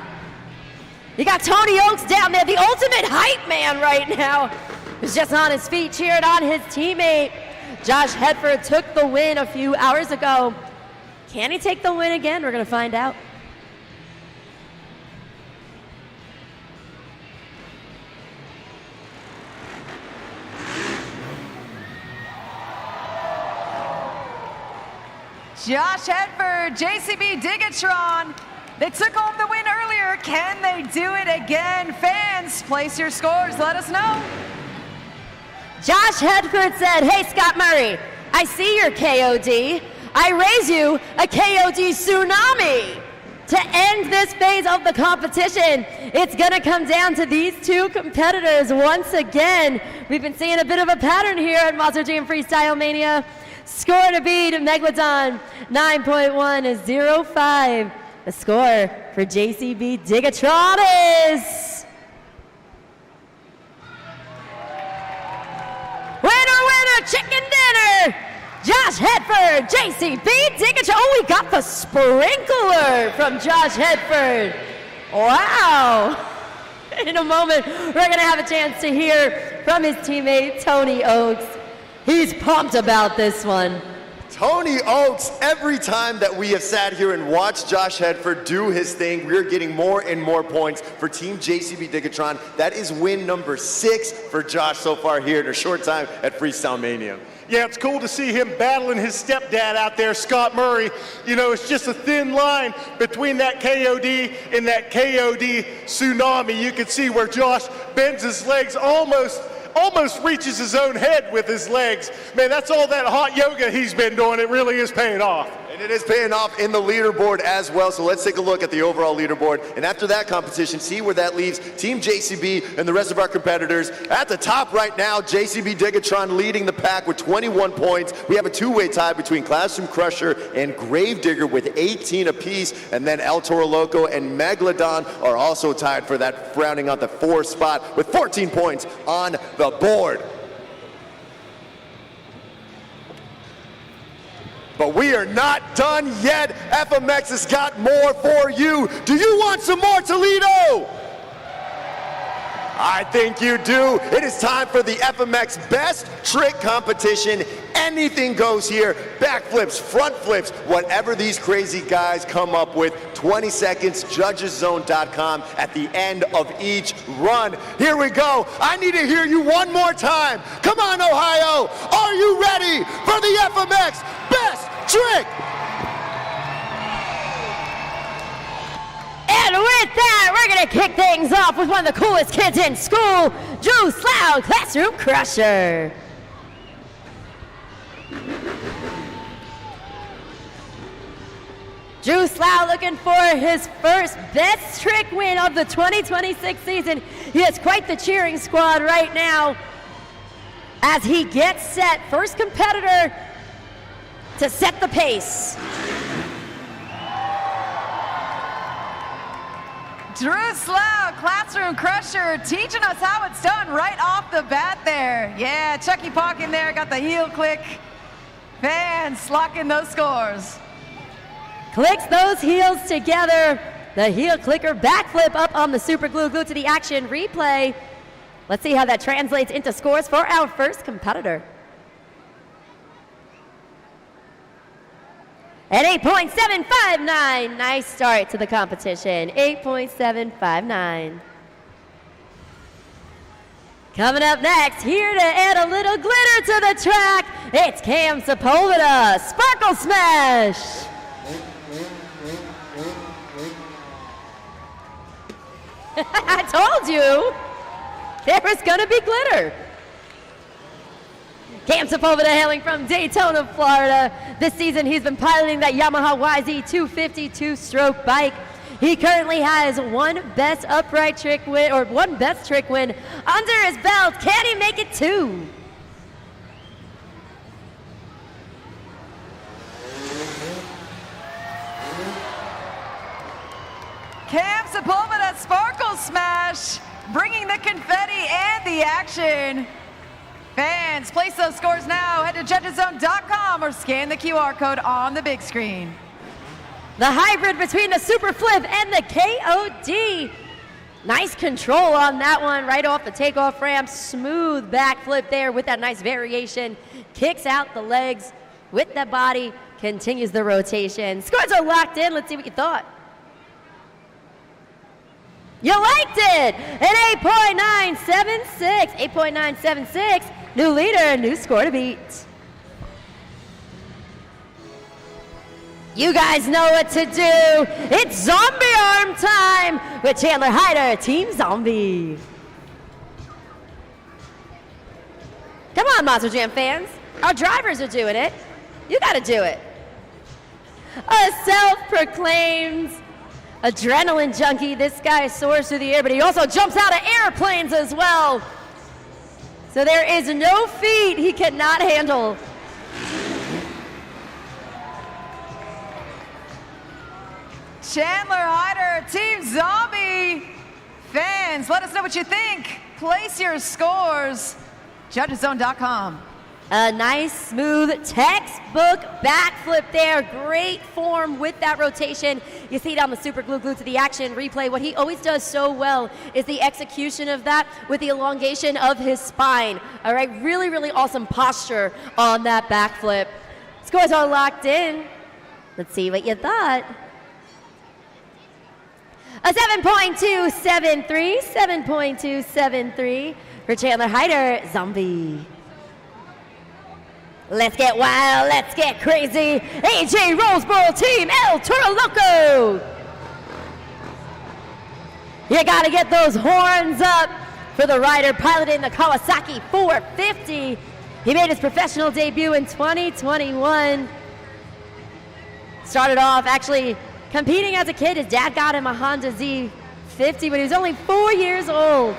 You got Tony Oaks down there, the ultimate hype man right now. He's just on his feet, cheering on his teammate. Josh Hedford took the win a few hours ago. Can he take the win again? We're going to find out. Josh Hedford, JCB Digatron. They took home the win earlier. Can they do it again? Fans, place your scores. Let us know. Josh Hedford said, hey, Scott Murray, I see your KOD. I raise you a KOD tsunami. To end this phase of the competition, it's going to come down to these 2 competitors once again. We've been seeing a bit of a pattern here at Monster Jam Freestyle Mania. Score to beat Megalodon, 9.105. The score for JCB Digatron is winner, winner, chicken dinner. Josh Hedford, JCB Digatron. Oh, we got the sprinkler from Josh Hedford. Wow. In a moment, we're going to have a chance to hear from his teammate, Tony Oaks. He's pumped about this one. Tony Oaks, every time that we have sat here and watched Josh Hedford do his thing, we're getting more and more points for Team JCB Digatron. That is win number 6 for Josh so far here in a short time at Freestyle Mania. Yeah, it's cool to see him battling his stepdad out there, Scott Murray. You know, it's just a thin line between that KOD and that KOD tsunami. You can see where Josh bends his legs almost reaches his own head with his legs. Man, that's all that hot yoga he's been doing. It really is paying off. And it is paying off in the leaderboard as well. So let's take a look at the overall leaderboard. And after that competition, see where that leaves Team JCB and the rest of our competitors. At the top right now, JCB Digatron leading the pack with 21 points. We have a 2-way tie between Classroom Crusher and Gravedigger with 18 apiece. And then El Toro Loco and Megalodon are also tied for that, rounding out the 4th spot with 14 points on the board. But we are not done yet. FMX has got more for you. Do you want some more, Toledo? I think you do. It is time for the FMX Best Trick Competition Anything goes here. Backflips, front flips, whatever these crazy guys come up with. 20 seconds, judgeszone.com at the end of each run. Here we go. I need to hear you one more time. Come on, Ohio. Are you ready for the FMX Best Trick? And with that, we're going to kick things off with one of the coolest kids in school, Drew Slough, Classroom Crusher. Drew Slough looking for his first best trick win of the 2026 season. He has quite the cheering squad right now as he gets set. First competitor to set the pace. Drew Slough, Classroom Crusher, teaching us how it's done right off the bat there. Yeah, Chucky Pock in there, got the heel click. Fans locking those scores. Clicks those heels together. The heel clicker backflip up on the super glue to the action replay. Let's see how that translates into scores for our first competitor. At 8.759, nice start to the competition, 8.759. Coming up next, here to add a little glitter to the track, it's Cam Sepulveda, Sparkle Smash. I told you, there was gonna be glitter. Cam Sepulveda hailing from Daytona, Florida. This season he's been piloting that Yamaha YZ250 two-stroke bike. He currently has one best upright trick win, or one best trick win under his belt. Can he make it two? Cam Sepulveda Sparkle Smash, bringing the confetti and the action. Fans, place those scores now. Head to judgeszone.com or scan the QR code on the big screen. The hybrid between the super flip and the KOD. Nice control on that one, right off the takeoff ramp. Smooth backflip there with that nice variation. Kicks out the legs with the body, continues the rotation. Scores are locked in. Let's see what you thought. You liked it! An 8.976. 8.976. New leader, new score to beat. You guys know what to do. It's zombie arm time with Chandler Hyder, Team Zombie. Come on, Monster Jam fans. Our drivers are doing it. You gotta do it. A self-proclaimed adrenaline junkie. This guy soars through the air, but he also jumps out of airplanes as well. So there is no feat he cannot handle. Chandler Hyder, Team Zombie. Fans, let us know what you think. Place your scores. Judgeszone.com. A nice, smooth, textbook backflip there. Great form with that rotation. You see it on the super glue to the action replay. What he always does so well is the execution of that with the elongation of his spine. All right, really, really awesome posture on that backflip. Scores are locked in. Let's see what you thought. A 7.273, 7.273 for Chandler Hyder, Zombie. Let's get wild, let's get crazy. AJ Roseboro Team, El Toro Loco. You gotta get those horns up for the rider piloting the Kawasaki 450. He made his professional debut in 2021. Started off actually competing as a kid. His dad got him a Honda Z50 when he was only 4 years old.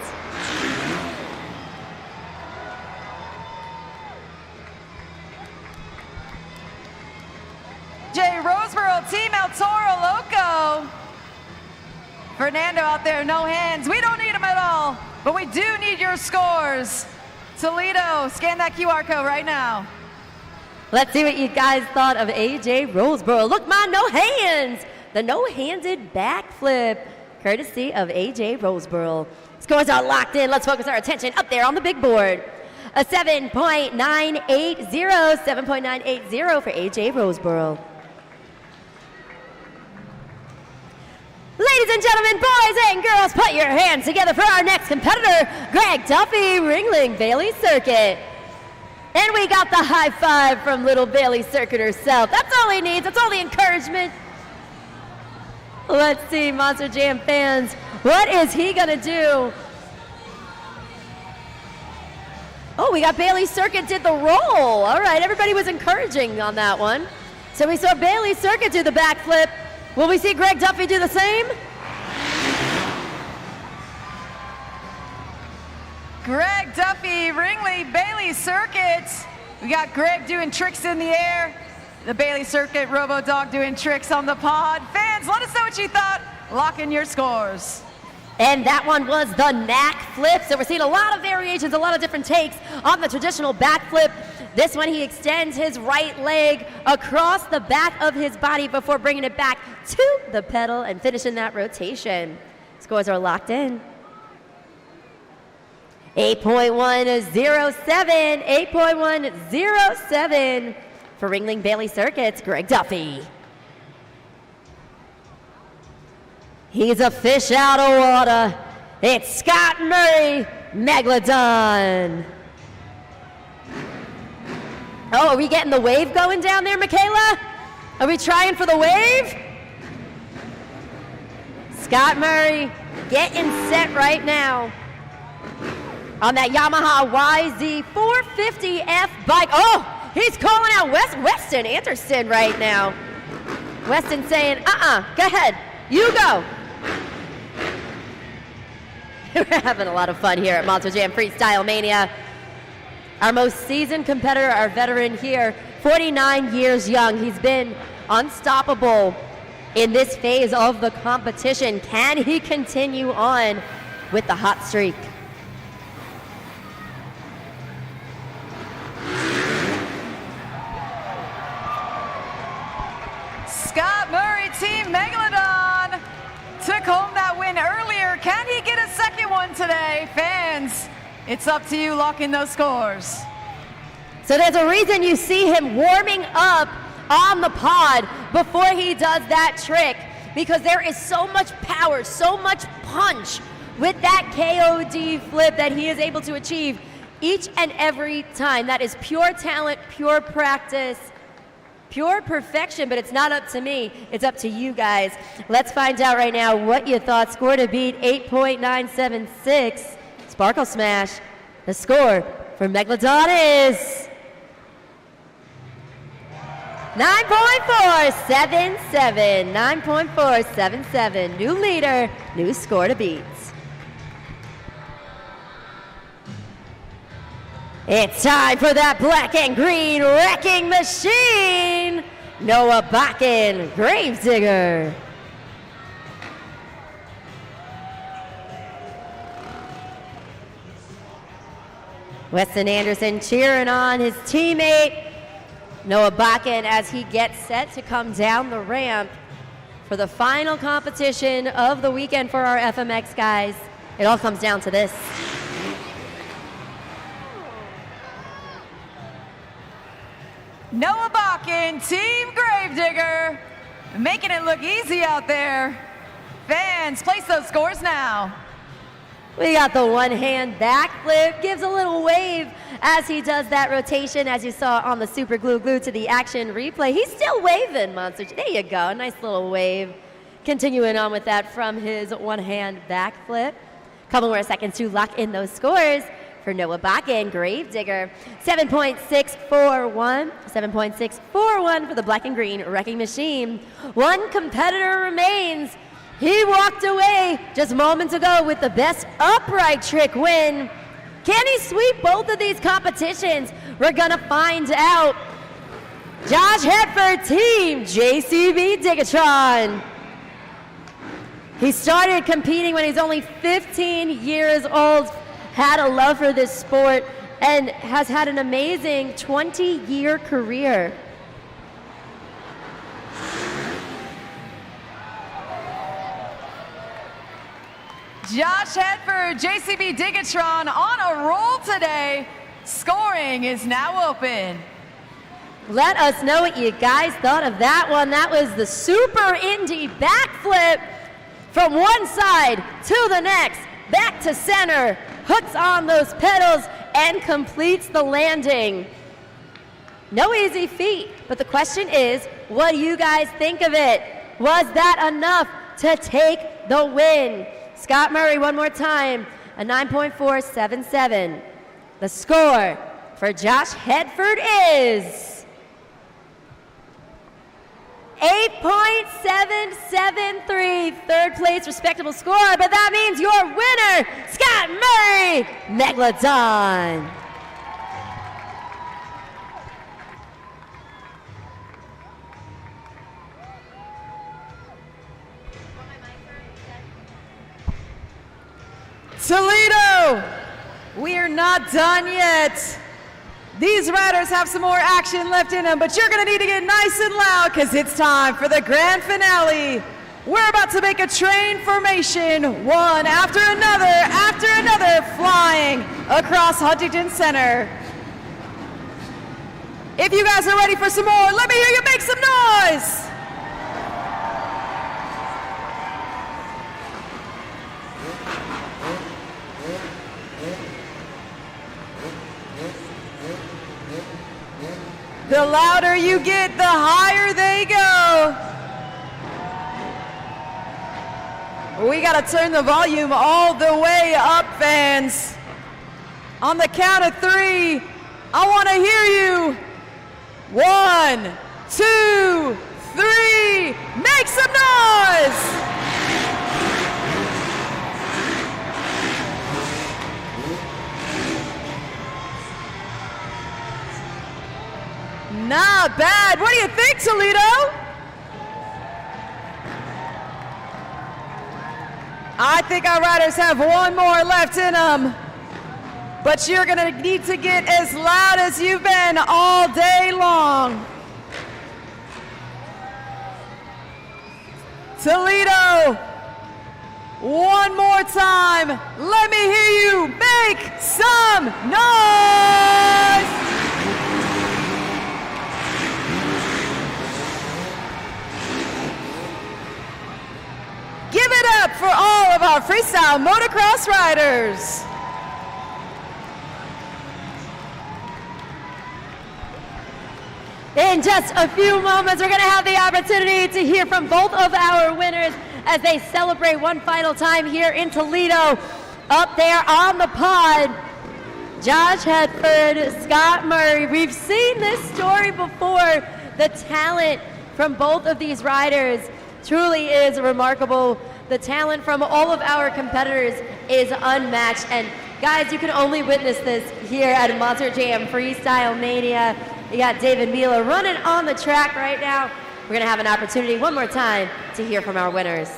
Jay Roseboro, Team El Toro Loco. Fernando out there, no hands. We don't need them at all, but we do need your scores. Toledo, scan that QR code right now. Let's see what you guys thought of AJ Roseboro. Look, my no hands. The no-handed backflip, courtesy of AJ Roseboro. Scores are locked in. Let's focus our attention up there on the big board. A 7.980, 7.980 for AJ Roseborough. Ladies and gentlemen, boys and girls, put your hands together for our next competitor, Greg Duffy, Ringling Bailey Circuit. And we got the high five from little Bailey Circuit herself. That's all he needs. That's all the encouragement. Let's see, Monster Jam fans, what is he gonna do? Oh, we got Bailey Circuit did the roll. All right, everybody was encouraging on that one. So we saw Bailey Circuit do the backflip. Will we see Greg Duffy do the same? Greg Duffy, Ringling Bailey Circuit. We got Greg doing tricks in the air. The Bailey Circuit Robo-Dog doing tricks on the pod. Fans, let us know what you thought. Lock in your scores. And that one was the knack flip. So we're seeing a lot of variations, a lot of different takes on the traditional backflip. This one, he extends his right leg across the back of his body before bringing it back to the pedal and finishing that rotation. Scores are locked in. 8.107, 8.107 for Ringling Bailey Circuits, Greg Duffy. He's a fish out of water. It's Scott Murray, Megalodon. Oh, are we getting the wave going down there, Michaela? Are we trying for the wave? Scott Murray getting set right now on that Yamaha YZ450F bike. Oh, he's calling out Weston Anderson right now. Weston saying, go ahead, you go. We're having a lot of fun here at Monster Jam Freestyle Mania. Our most seasoned competitor, our veteran here, 49 years young. He's been unstoppable in this phase of the competition. Can he continue on with the hot streak? Scott Murray, Team Megalodon, took home that win earlier. Can he get a second one today? Fans, it's up to you. Lock in those scores. So there's a reason you see him warming up on the pod before he does that trick, because there is so much power, so much punch with that KOD flip that he is able to achieve each and every time. That is pure talent, pure practice, pure perfection, but it's not up to me. It's up to you guys. Let's find out right now what you thought. Score to beat 8.976. Sparkle Smash. The score for Megalodon is 9.477. 9.477. New leader, new score to beat. It's time for that black and green wrecking machine. Noah Bakken, Gravedigger. Weston Anderson cheering on his teammate, Noah Bakken, as he gets set to come down the ramp for the final competition of the weekend for our FMX guys. It all comes down to this. Noah Bakken, Team Gravedigger, making it look easy out there. Fans, place those scores now. We got the one-hand backflip, gives a little wave as he does that rotation, as you saw on the Super Glue to the action replay. He's still waving, Monster. There you go, nice little wave. Continuing on with that from his one-hand backflip. Couple more seconds to lock in those scores for Noah Bakken, Gravedigger. 7.641, 7.641 for the black and green wrecking machine. One competitor remains. He walked away just moments ago with the best upright trick win. Can he sweep both of these competitions? We're gonna find out. Josh Hetford, Team JCB Digatron. He started competing when he's only 15 years old, had a love for this sport, and has had an amazing 20-year career. Josh Hetford, JCB Digatron on a roll today. Scoring is now open. Let us know what you guys thought of that one. That was the Super Indy backflip from one side to the next, back to center, hooks on those pedals, and completes the landing. No easy feat, but the question is, what do you guys think of it? Was that enough to take the win? Scott Murray, one more time, a 9.477. The score for Josh Hedford is 8.773, third place, respectable score, but that means your winner, Scott Murray, Megalodon. Toledo, we're not done yet. These riders have some more action left in them, but you're gonna need to get nice and loud because it's time for the grand finale. We're about to make a train formation, one after another, flying across Huntington Center. If you guys are ready for some more, let me hear you make some noise. The louder you get, the higher they go. We gotta turn the volume all the way up, fans. On the count of 3, I wanna hear you. 1, 2, 3, make some noise! Not bad. What do you think, Toledo? I think our riders have one more left in them. But you're gonna need to get as loud as you've been all day long. Toledo, one more time. Let me hear you make some noise. Give it up for all of our freestyle motocross riders. In just a few moments, we're going to have the opportunity to hear from both of our winners as they celebrate one final time here in Toledo. Up there on the pod, Josh Hedford, Scott Murray. We've seen this story before. The talent from both of these riders truly is remarkable. The talent from all of our competitors is unmatched. And guys, you can only witness this here at Monster Jam Freestyle Mania. You got David Mila running on the track right now. We're gonna have an opportunity one more time to hear from our winners.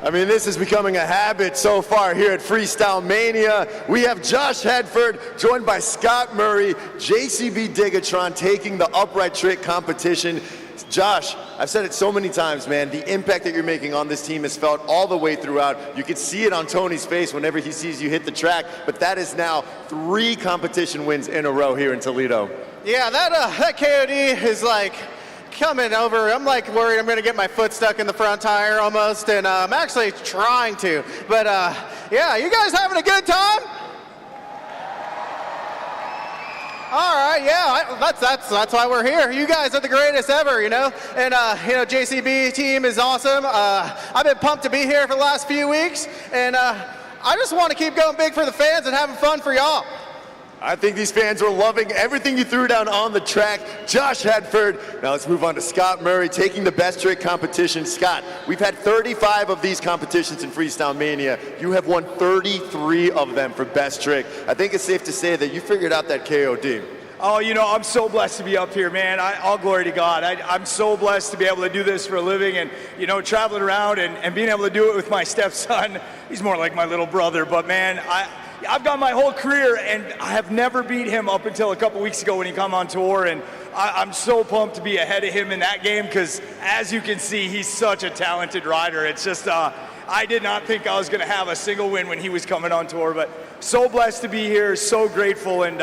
I mean, this is becoming a habit so far here at Freestyle Mania. We have Josh Hedford joined by Scott Murray, JCB Digatron taking the upright trick competition. Josh, I've said it so many times, man, the impact that you're making on this team is felt all the way throughout. You can see it on Tony's face whenever he sees you hit the track, but that is now 3 competition wins in a row here in Toledo. Yeah, that KOD is like coming over. I'm like worried I'm gonna get my foot stuck in the front tire almost, and I'm actually trying to. But yeah, you guys having a good time? All right, yeah, that's why we're here. You guys are the greatest ever, you know? And, you know, JCB team is awesome. I've been pumped to be here for the last few weeks, and I just want to keep going big for the fans and having fun for y'all. I think these fans are loving everything you threw down on the track. Josh Hedford. Now let's move on to Scott Murray taking the best trick competition. Scott, we've had 35 of these competitions in Freestyle Mania. You have won 33 of them for best trick. I think it's safe to say that you figured out that KOD. Oh, you know, I'm so blessed to be up here, man. All glory to God. I'm so blessed to be able to do this for a living and, you know, traveling around and being able to do it with my stepson. He's more like my little brother, but man, I've got my whole career, and I have never beat him up until a couple weeks ago when he come on tour, and I'm so pumped to be ahead of him in that game because, as you can see, he's such a talented rider. It's just, I did not think I was going to have a single win when he was coming on tour, but so blessed to be here, so grateful, and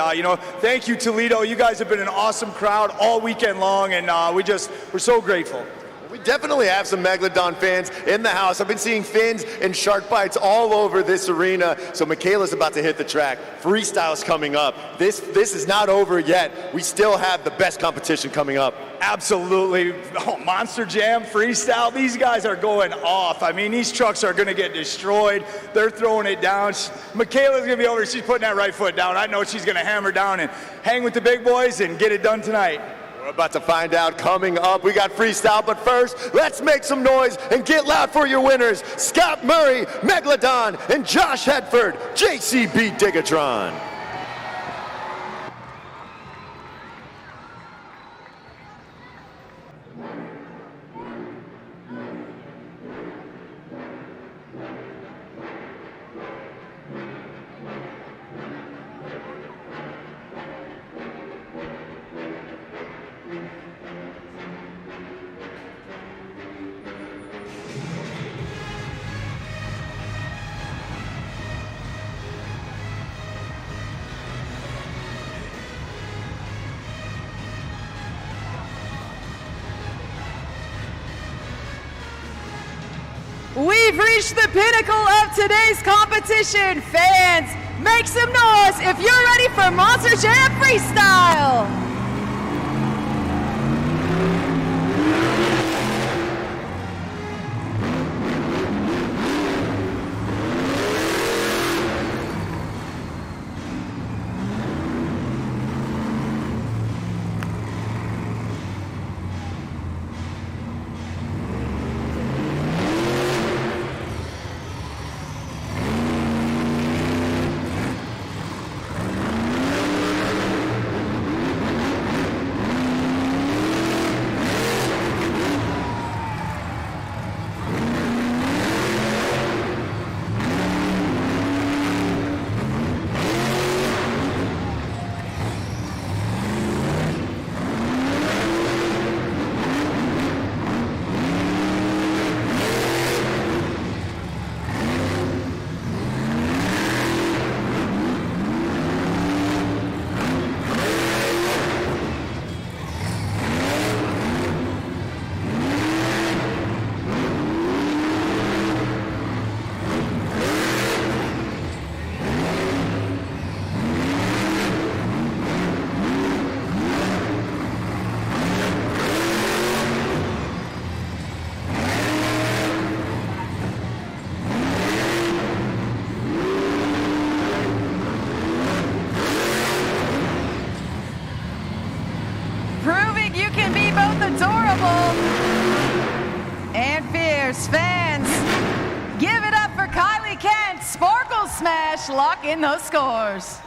thank you, Toledo. You guys have been an awesome crowd all weekend long, and we're so grateful. We definitely have some Megalodon fans in the house. I've been seeing fins and shark bites all over this arena. So Michaela's about to hit the track. Freestyle's coming up. This is not over yet. We still have the best competition coming up. Absolutely. Oh, Monster Jam, Freestyle, these guys are going off. I mean, these trucks are going to get destroyed. They're throwing it down. Michaela's going to be over. She's putting that right foot down. I know she's going to hammer down and hang with the big boys and get it done tonight. We're about to find out coming up. We got Freestyle, but first, let's make some noise and get loud for your winners. Scott Murray, Megalodon, and Josh Hedford, JCB Digatron. We've reached the pinnacle of today's competition. Fans, make some noise if you're ready for Monster Jam Freestyle. You can be both adorable and fierce. Fans, give it up for Kylie Kent. Sparkle Smash, lock in those scores.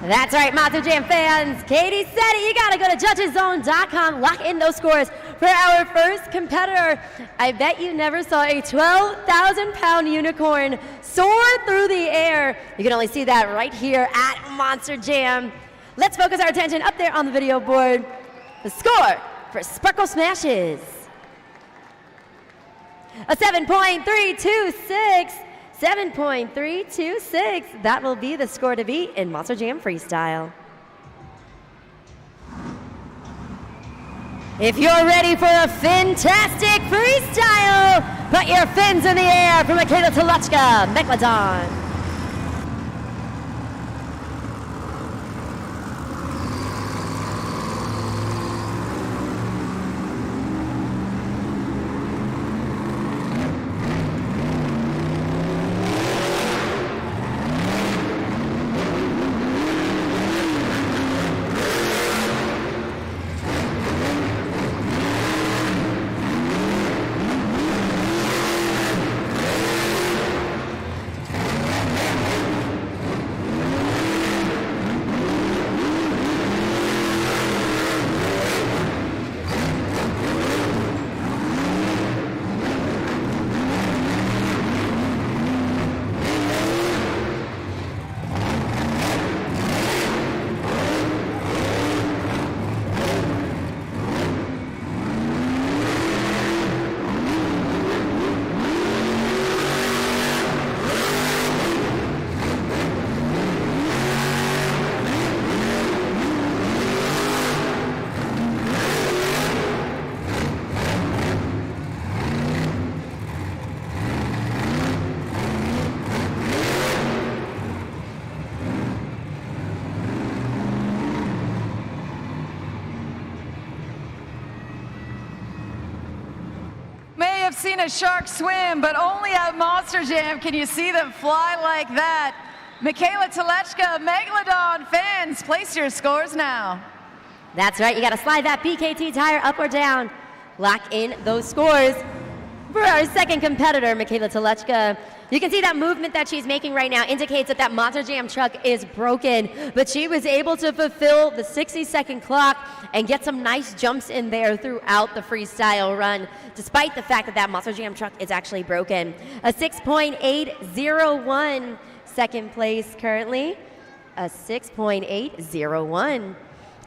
That's right, Monster Jam fans. Katie said it. You got to go to judgeszone.com, lock in those scores for our first competitor. I bet you never saw a 12,000-pound unicorn soar through the air. You can only see that right here at Monster Jam. Let's focus our attention up there on the video board. The score for Sparkle Smash is a 7.326. 7.326. That will be the score to beat in Monster Jam Freestyle. If you're ready for a fantastic freestyle, put your fins in the air for Michaela Toluchka, Megalodon. have seen a shark swim, but only at Monster Jam can you see them fly like that. Michaela Telechka, Megalodon fans, place your scores now. That's right, you gotta slide that BKT tire up or down. Lock in those scores. For our second competitor, Michaela Telechka, you can see that movement that she's making right now indicates that that Monster Jam truck is broken, but she was able to fulfill the 60-second clock and get some nice jumps in there throughout the freestyle run, despite the fact that that Monster Jam truck is actually broken. A 6.801 second place currently, a 6.801.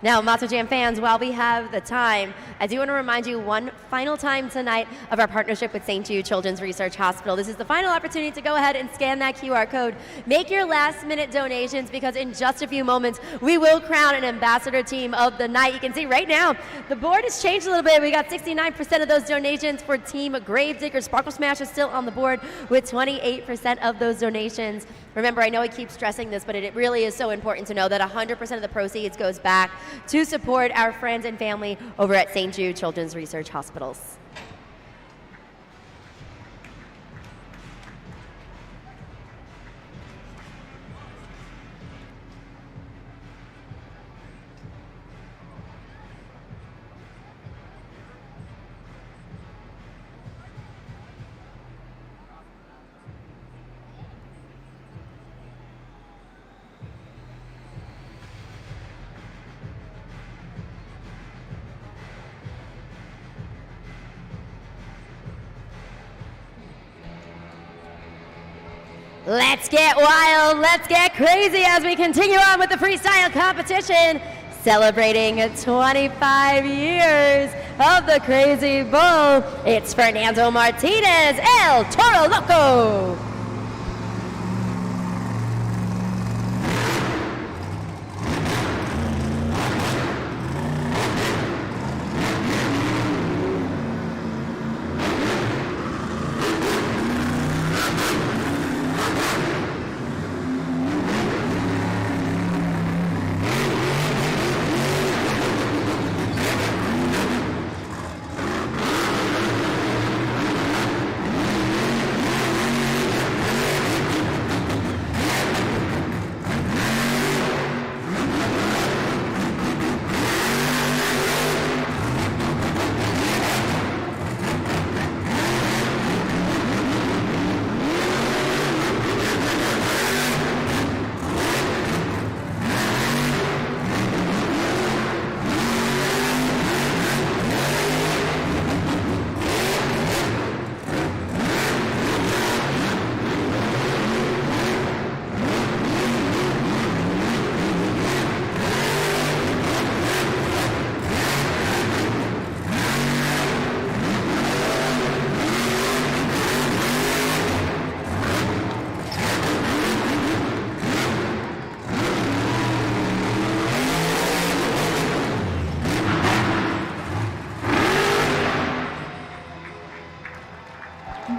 Now, Monster Jam fans, while we have the time, I do want to remind you one final time tonight of our partnership with St. Jude Children's Research Hospital. This is the final opportunity to go ahead and scan that QR code. Make your last-minute donations because in just a few moments, we will crown an ambassador team of the night. You can see right now, the board has changed a little bit. We got 69% of those donations for Team Gravedigger. Sparkle Smash is still on the board with 28% of those donations. Remember, I know I keep stressing this, but it really is so important to know that 100% of the proceeds goes back to support our friends and family over at St. Jude Children's Research Hospitals. Let's get wild, let's get crazy as we continue on with the freestyle competition, celebrating 25 years of the Crazy Bull. It's Fernando Martinez, El Toro Loco.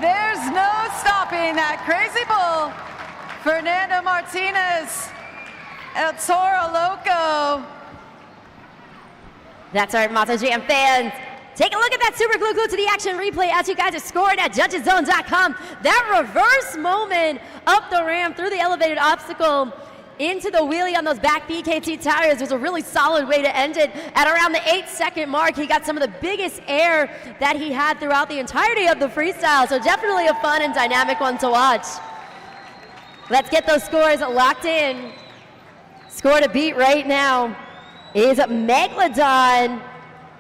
There's no stopping that Crazy Bull. Fernando Martinez, El Toro Loco. That's right, Monster Jam fans. Take a look at that super glue to the action replay as you guys are scoring at judgeszone.com. That reverse moment up the ramp through the elevated obstacle into the wheelie on those back BKT tires was a really solid way to end it. At around the 8-second mark, he got some of the biggest air that he had throughout the entirety of the freestyle. So definitely a fun and dynamic one to watch. Let's get those scores locked in. Score to beat right now is Megalodon.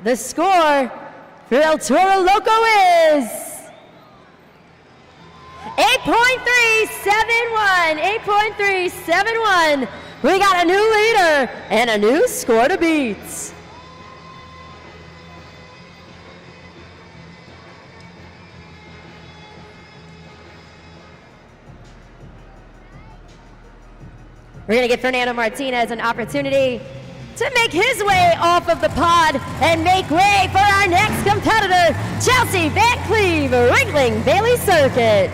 The score for El Toro Loco is 8.371. 8.371. We got a new leader and a new score to beat. We're going to give Fernando Martinez an opportunity to make his way off of the pod and make way for our next competitor, Chelsea Van Cleve, Ringling Bailey Circuit.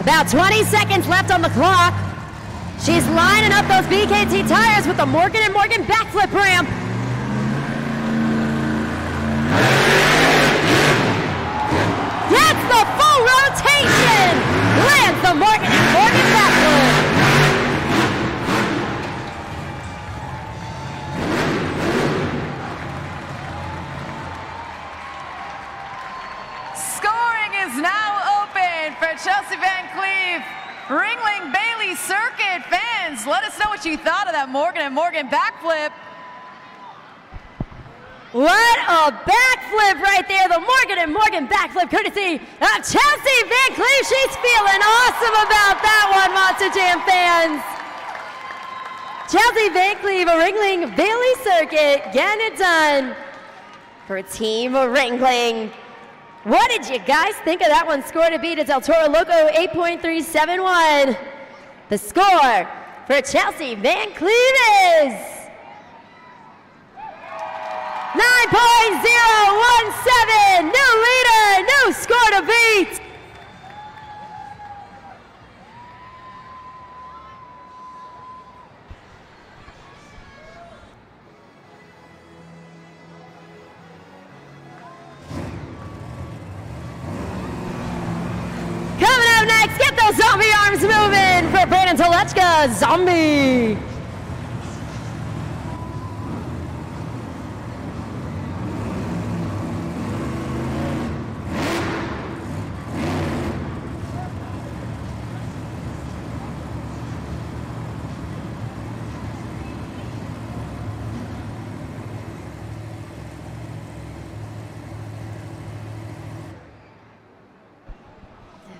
About 20 seconds left on the clock. She's lining up those BKT tires with the Morgan & Morgan backflip ramp. That's the full rotation! Lands the Morgan & Morgan backflip. Scoring is now open for Chelsea Van Cleve. Ringling Bailey Circuit fans, let us know what you thought of that Morgan & Morgan backflip. What a backflip right there. The Morgan & Morgan backflip courtesy of Chelsea Van Cleve. She's feeling awesome about that one, Monster Jam fans. Chelsea Van Cleve, a Ringling Bailey Circuit, getting it done for Team Ringling. What did you guys think of that one? Score to beat is El Toro Loco 8.371. The score for Chelsea Van Cleve is 9.017. New leader, new score to beat. Coming up next, get those zombie arms moving for Brandon Tolechka, Zombie.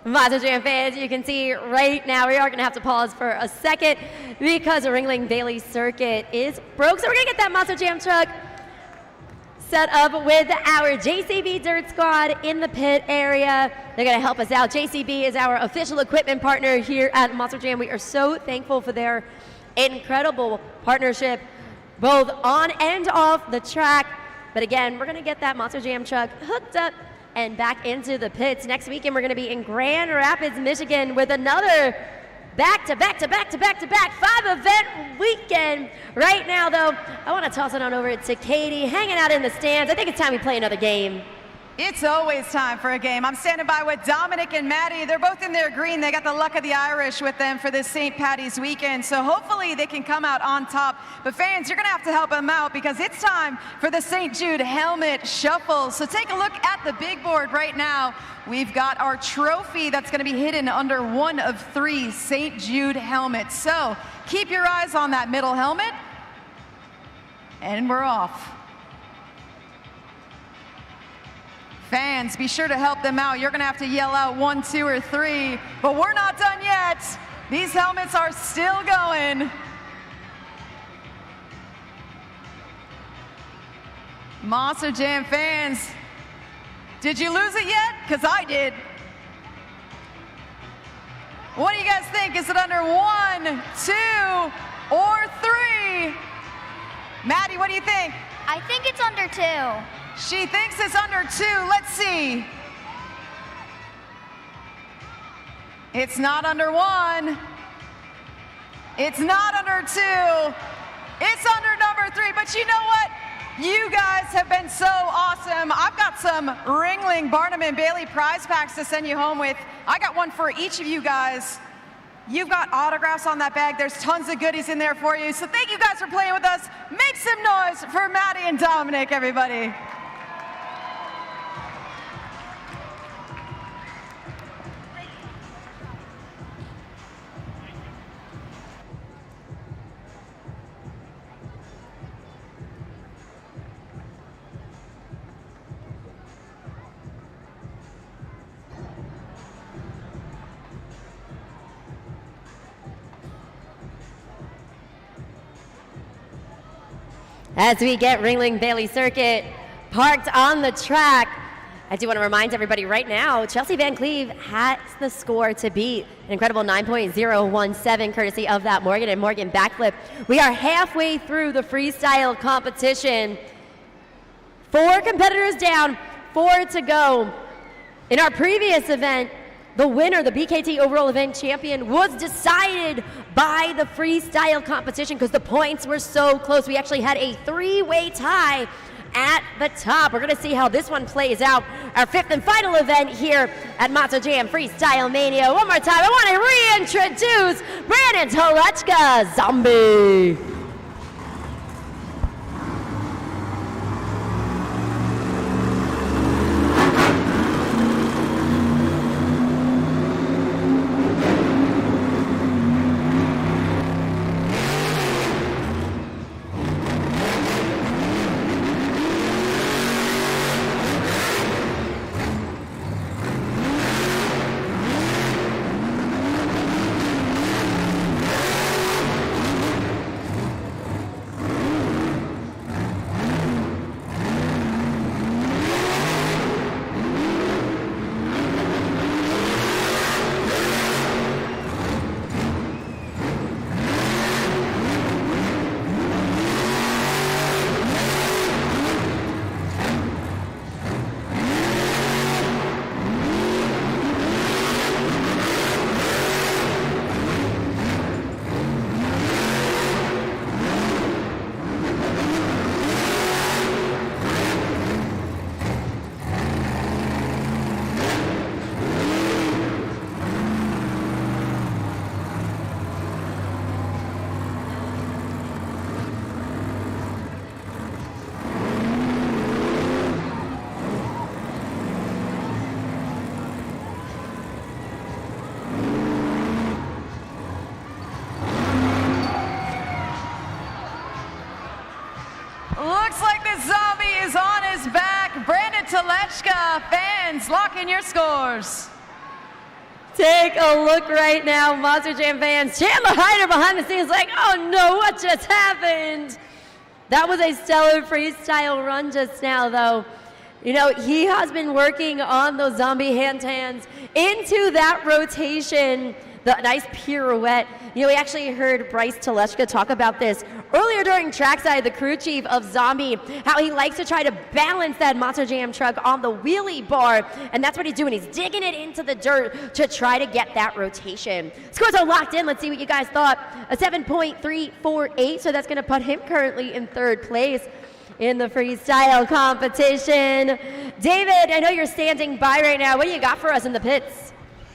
Monster Jam fans, you can see right now we are going to have to pause for a second because the Ringling Bailey Circuit is broke. So we're going to get that Monster Jam truck set up with our JCB Dirt Squad in the pit area. They're going to help us out. JCB is our official equipment partner here at Monster Jam. We are so thankful for their incredible partnership both on and off the track. But again, we're going to get that Monster Jam truck hooked up and back into the pits. Next weekend, we're going to be in Grand Rapids, Michigan with another back-to-back 5-event weekend. Right now, though, I want to toss it on over to Katie, hanging out in the stands. I think it's time we play another game. It's always time for a game. I'm standing by with Dominic and Maddie. They're both in their green. They got the luck of the Irish with them for this St. Patty's weekend. So hopefully they can come out on top. But fans, you're going to have to help them out because it's time for the St. Jude Helmet Shuffle. So take a look at the big board right now. We've got our trophy that's going to be hidden under one of 3 St. Jude helmets. So keep your eyes on that middle helmet. And we're off. Fans, be sure to help them out. You're going to have to yell out 1, 2, or 3, but we're not done yet. These helmets are still going. Monster Jam fans, did you lose it yet? Because I did. What do you guys think? Is it under 1, 2, or 3? Maddie, what do you think? I think it's under 2. She thinks it's under 2. Let's see. It's not under 1. It's not under 2. It's under number 3. But you know what? You guys have been so awesome. I've got some Ringling Barnum and Bailey prize packs to send you home with. I got one for each of you guys. You've got autographs on that bag. There's tons of goodies in there for you. So thank you guys for playing with us. Make some noise for Maddie and Dominic, everybody. As we get Ringling Bailey Circuit parked on the track, I do want to remind everybody right now, Chelsea Van Cleve has the score to beat. An incredible 9.017 courtesy of that Morgan & Morgan backflip. We are halfway through the freestyle competition. 4 competitors down, 4 to go. In our previous event, the winner, the BKT overall event champion, was decided by the freestyle competition because the points were so close. We actually had a 3-way tie at the top. We're gonna see how this one plays out. Our 5th and final event here at Monster Jam Freestyle Mania. One more time, I wanna reintroduce Brandon Tolechka, Zombie. Looks like the zombie is on his back. Brandon Tolechka, fans, lock in your scores. Take a look right now, Monster Jam fans. Chandler Hyder behind the scenes like, oh no, what just happened? That was a stellar freestyle run just now, though. You know, he has been working on those zombie hand-hands into that rotation, the nice pirouette. You know, we actually heard Bryce Tolechka talk about this earlier during trackside, the crew chief of Zombie, how he likes to try to balance that Monster Jam truck on the wheelie bar, and that's what he's doing. He's digging it into the dirt to try to get that rotation. Scores are locked in. Let's see what you guys thought. A 7.348, so that's going to put him currently in 3rd place in the freestyle competition. David, I know you're standing by right now. What do you got for us in the pits?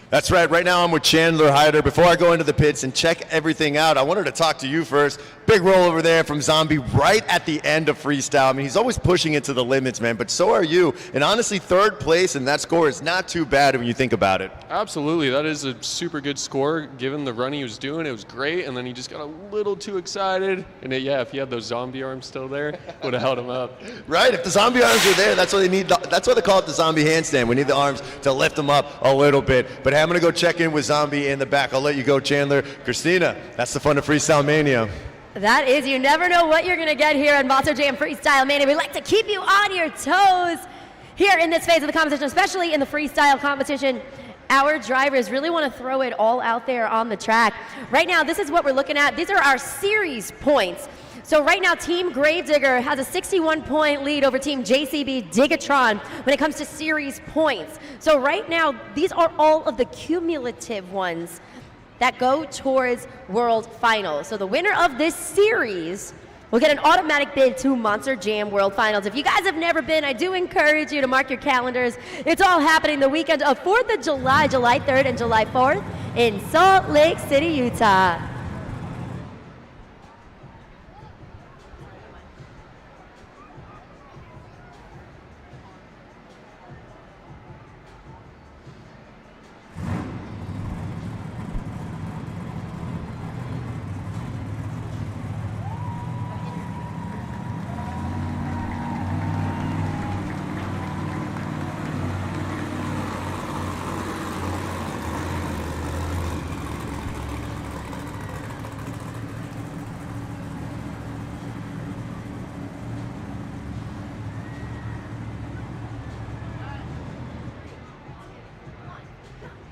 That's right. Right now I'm with Chandler Hyder. Before I go into the pits and check everything out, I wanted to talk to you first. Big roll over there from Zombie right at the end of freestyle. I mean, he's always pushing it to the limits, man, but so are you. And honestly, 3rd place, and that score is not too bad when you think about it. Absolutely. That is a super good score. Given the run he was doing, it was great, and then he just got a little too excited. And if he had those zombie arms still there, would have held him up. Right. If the zombie arms are there, that's what they need. That's why they call it the zombie handstand. We need the arms to lift them up a little bit. But hey, I'm going to go check in with Zombie in the back. I'll let you go, Chandler. Christina, that's the fun of Freestyle Mania. That is, you never know what you're going to get here at Monster Jam Freestyle Mania. We like to keep you on your toes here in this phase of the competition, especially in the freestyle competition. Our drivers really want to throw it all out there on the track. Right now, this is what we're looking at. These are our series points. So right now, Team Gravedigger has a 61-point lead over Team JCB Digatron when it comes to series points. So right now, these are all of the cumulative ones that go towards World Finals. So the winner of this series will get an automatic bid to Monster Jam World Finals. If you guys have never been, I do encourage you to mark your calendars. It's all happening the weekend of 4th of July, July 3rd and July 4th in Salt Lake City, Utah.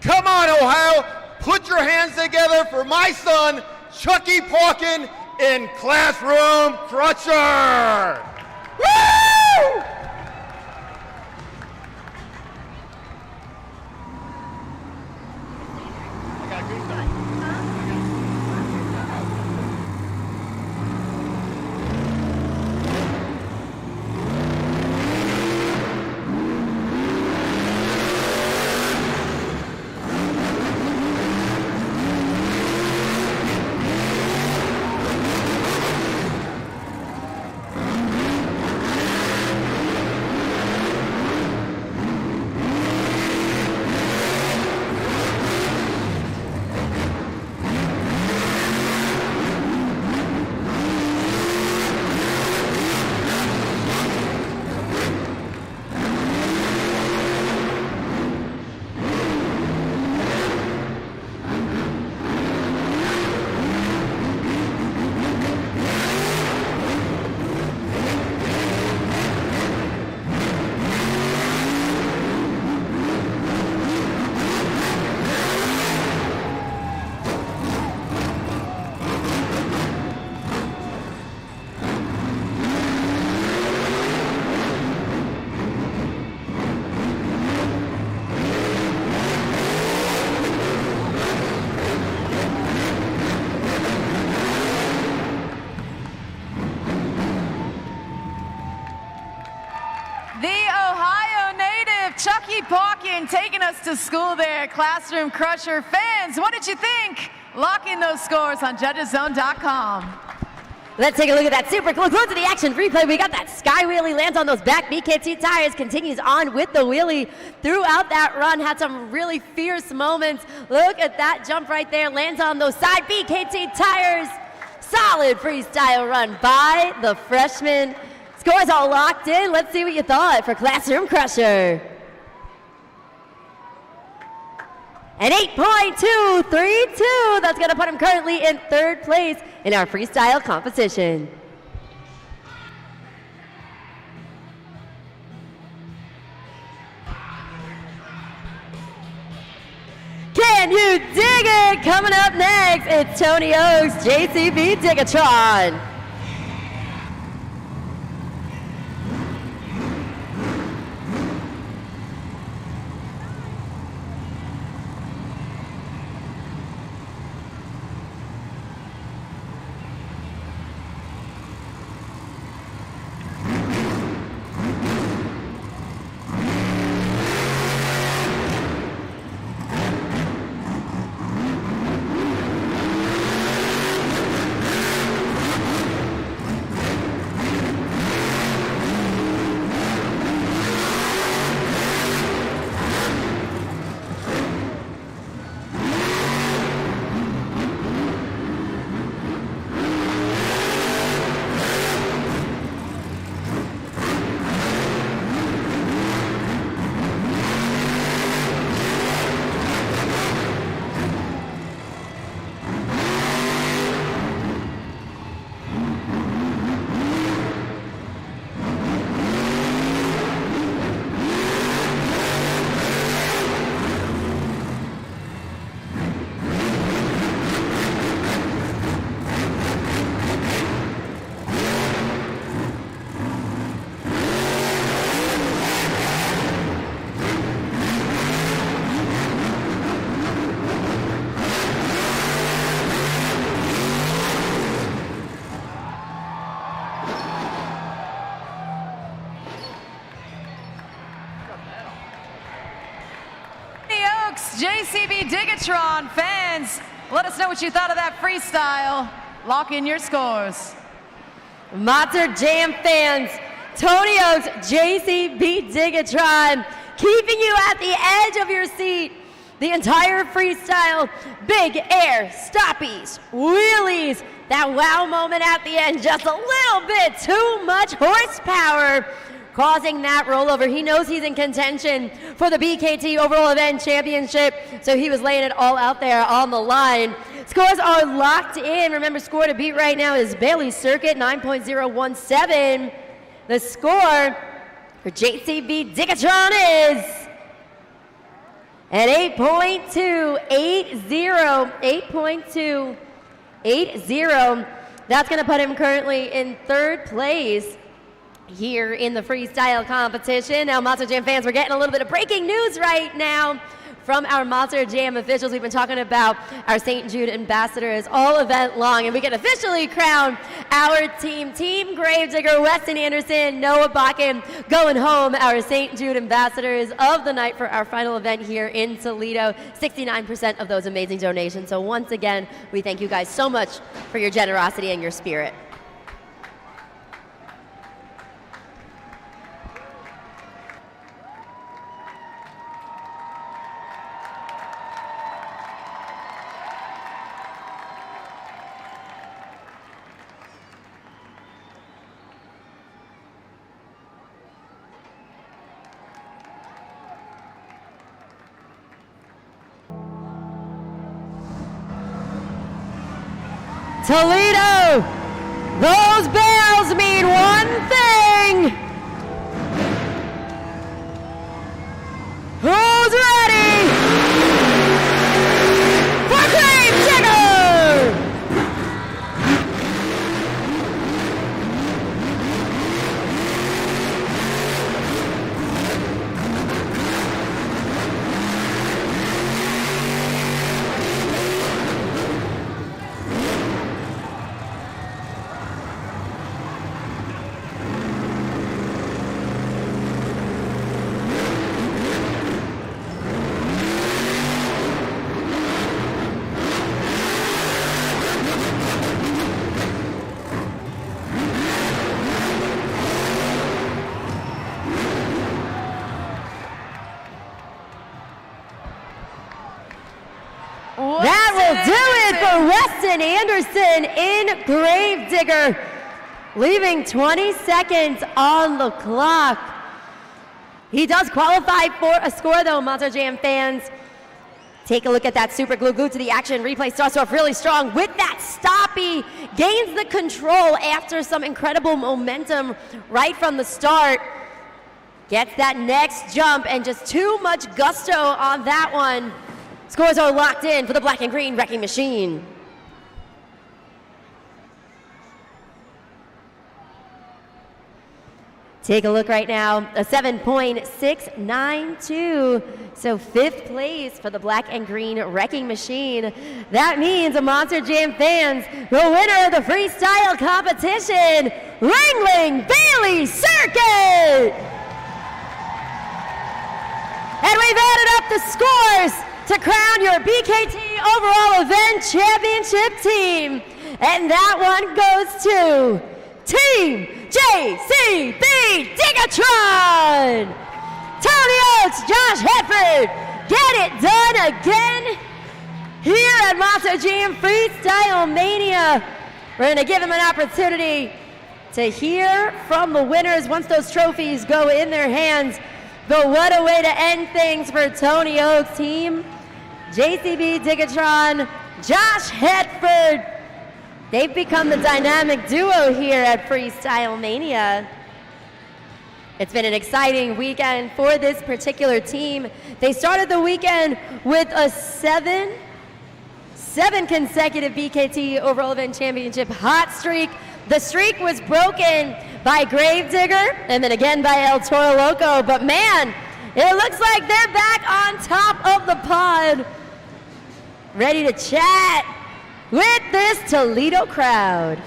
Come on, Ohio, put your hands together for my son, Chucky Porkin in Classroom Crusher. Woo! Chucky Pawkin taking us to school there. Classroom Crusher fans, what did you think? Locking those scores on judgeszone.com. Let's take a look at that super close to the action replay. We got that sky wheelie, lands on those back BKT tires, continues on with the wheelie throughout that run. Had some really fierce moments. Look at that jump right there, lands on those side BKT tires. Solid freestyle run by the freshman. Scores all locked in. Let's see what you thought for Classroom Crusher. An 8.232. That's going to put him currently in third place in our freestyle competition. Can you dig it? Coming up next, it's Tony Oak's JCB Digatron. JCB Digatron fans, let us know what you thought of that freestyle. Lock in your scores. Monster Jam fans, Tony Oak's JCB Digatron keeping you at the edge of your seat the entire freestyle. Big air, stoppies, wheelies, that wow moment at the end, just a little bit too much horsepower, causing that rollover. He knows he's in contention for the BKT Overall Event Championship, so he was laying it all out there on the line. Scores are locked in. Remember, score to beat right now is Bailey Circuit, 9.017. The score for JCB Digatron is at 8.280. That's going to put him currently in third place here in the freestyle competition. Now, Monster Jam fans, we're getting a little bit of breaking news right now from our Monster Jam officials. We've been talking about our St. Jude ambassadors all event long, and we can officially crown our team. Team Gravedigger, Weston Anderson, Noah Bakken, going home, our St. Jude ambassadors of the night for our final event here in Toledo. 69% of those amazing donations. So once again, we thank you guys so much for your generosity and your spirit. Toledo, those bells mean one thing. Who's ready for Gravedigger? for Weston Anderson in Gravedigger, leaving 20 seconds on the clock. He does qualify for a score though, Monster Jam fans. Take a look at that super glue to the action replay. Starts off really strong with that stop. He gains the control after some incredible momentum right from the start. Gets that next jump and just too much gusto on that one. Scores are locked in for the black and green wrecking machine. Take a look right now, a 7.692. So 5th place for the black and green wrecking machine. That means, Monster Jam fans, the winner of the freestyle competition, Ringling Bailey Circuit! And we've added up the scores to crown your BKT Overall Event Championship team. And that one goes to Team JCB Digatron! Tony Oates, Josh Hetford, get it done again here at Monster Jam Freestyle Mania. We're going to give them an opportunity to hear from the winners once those trophies go in their hands. But what a way to end things for Tony Oates' team. JCB Digatron, Josh Hetford. They've become the dynamic duo here at Freestyle Mania. It's been an exciting weekend for this particular team. They started the weekend with a seven consecutive BKT Overall Event Championship hot streak. The streak was broken by Gravedigger and then again by El Toro Loco. But man, it looks like they're back on top of the pod, ready to chat with this Toledo crowd.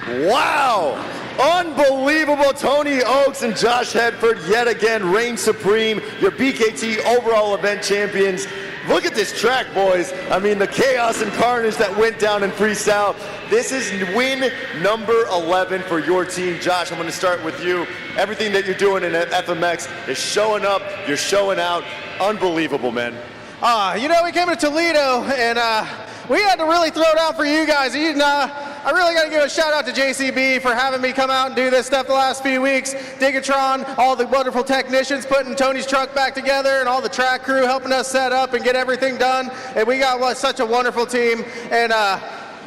Wow! Unbelievable. Tony Oates and Josh Hetford yet again reign supreme, your BKT Overall Event champions. Look at this track, boys. I mean, the chaos and carnage that went down in freestyle. This is win number 11 for your team. Josh, I'm going to start with you. Everything that you're doing in FMX is showing up. You're showing out. Unbelievable, man. You know, we came to Toledo, and we had to really throw down for you guys. I really got to give a shout out to JCB for having me come out and do this stuff the last few weeks. Digatron, all the wonderful technicians putting Tony's truck back together, and all the track crew helping us set up and get everything done. And we got such a wonderful team and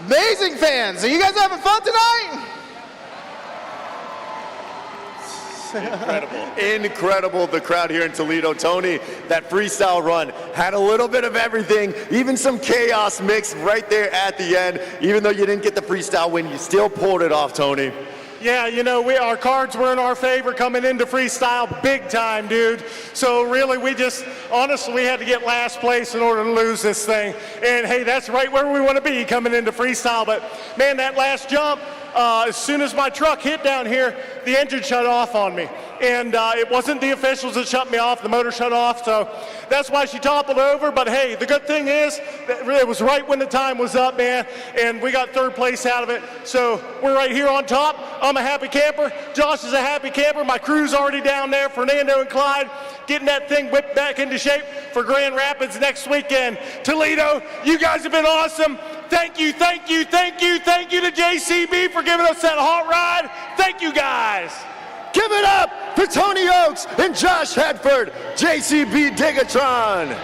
amazing fans. Are you guys having fun tonight? Incredible, the crowd here in Toledo. Tony, that freestyle run had a little bit of everything, even some chaos mixed right there at the end. Even though you didn't get the freestyle win, you still pulled it off, Tony. Yeah, you know, our cards were in our favor coming into freestyle big time, dude. So really, we had to get last place in order to lose this thing. And hey, that's right where we want to be coming into freestyle. But man, that last jump, as soon as my truck hit down here, the engine shut off on me. And it wasn't the officials that shut me off, the motor shut off, so that's why she toppled over. But hey, the good thing is that it was right when the time was up, man, and we got 3rd place out of it. So we're right here on top. I'm a happy camper. Josh is a happy camper. My crew's already down there, Fernando and Clyde, getting that thing whipped back into shape for Grand Rapids next weekend. Toledo, you guys have been awesome. Thank you to JCB for giving us that hot ride. Thank you, guys. Give it up for Tony Oates and Josh Hetford, JCB Digatron.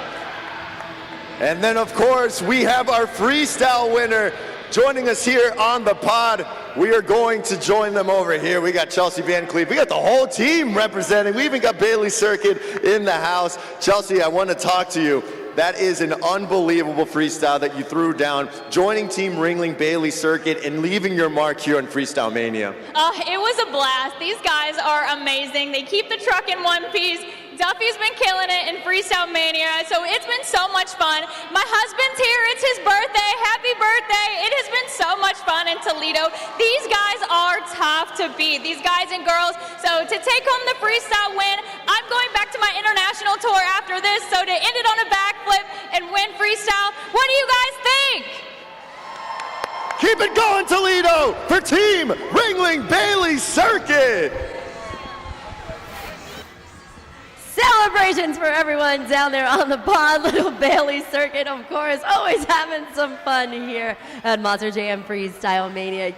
And then, of course, we have our freestyle winner joining us here on the pod. We are going to join them over here. We got Chelsea Van Cleef. We got the whole team representing. We even got Bailey Circuit in the house. Chelsea, I want to talk to you. That is an unbelievable freestyle that you threw down, joining Team Ringling Bailey Circuit and leaving your mark here on Freestyle Mania. It was a blast. These guys are amazing. They keep the truck in one piece. Duffy's been killing it in Freestyle Mania, so it's been so much fun. My husband's here. It's his birthday. Happy birthday. It has been so much fun in Toledo. These guys are tough to beat, these guys and girls. So to take home the freestyle win, I'm going back to my international tour after this, so to end it on a backflip and win freestyle, what do you guys think? Keep it going, Toledo, for Team Ringling Bailey Circuit. Celebrate Celebrations for everyone down there on the pond. Little Bailey circuit, of course. Always having some fun here at Monster Jam Freestyle Mania.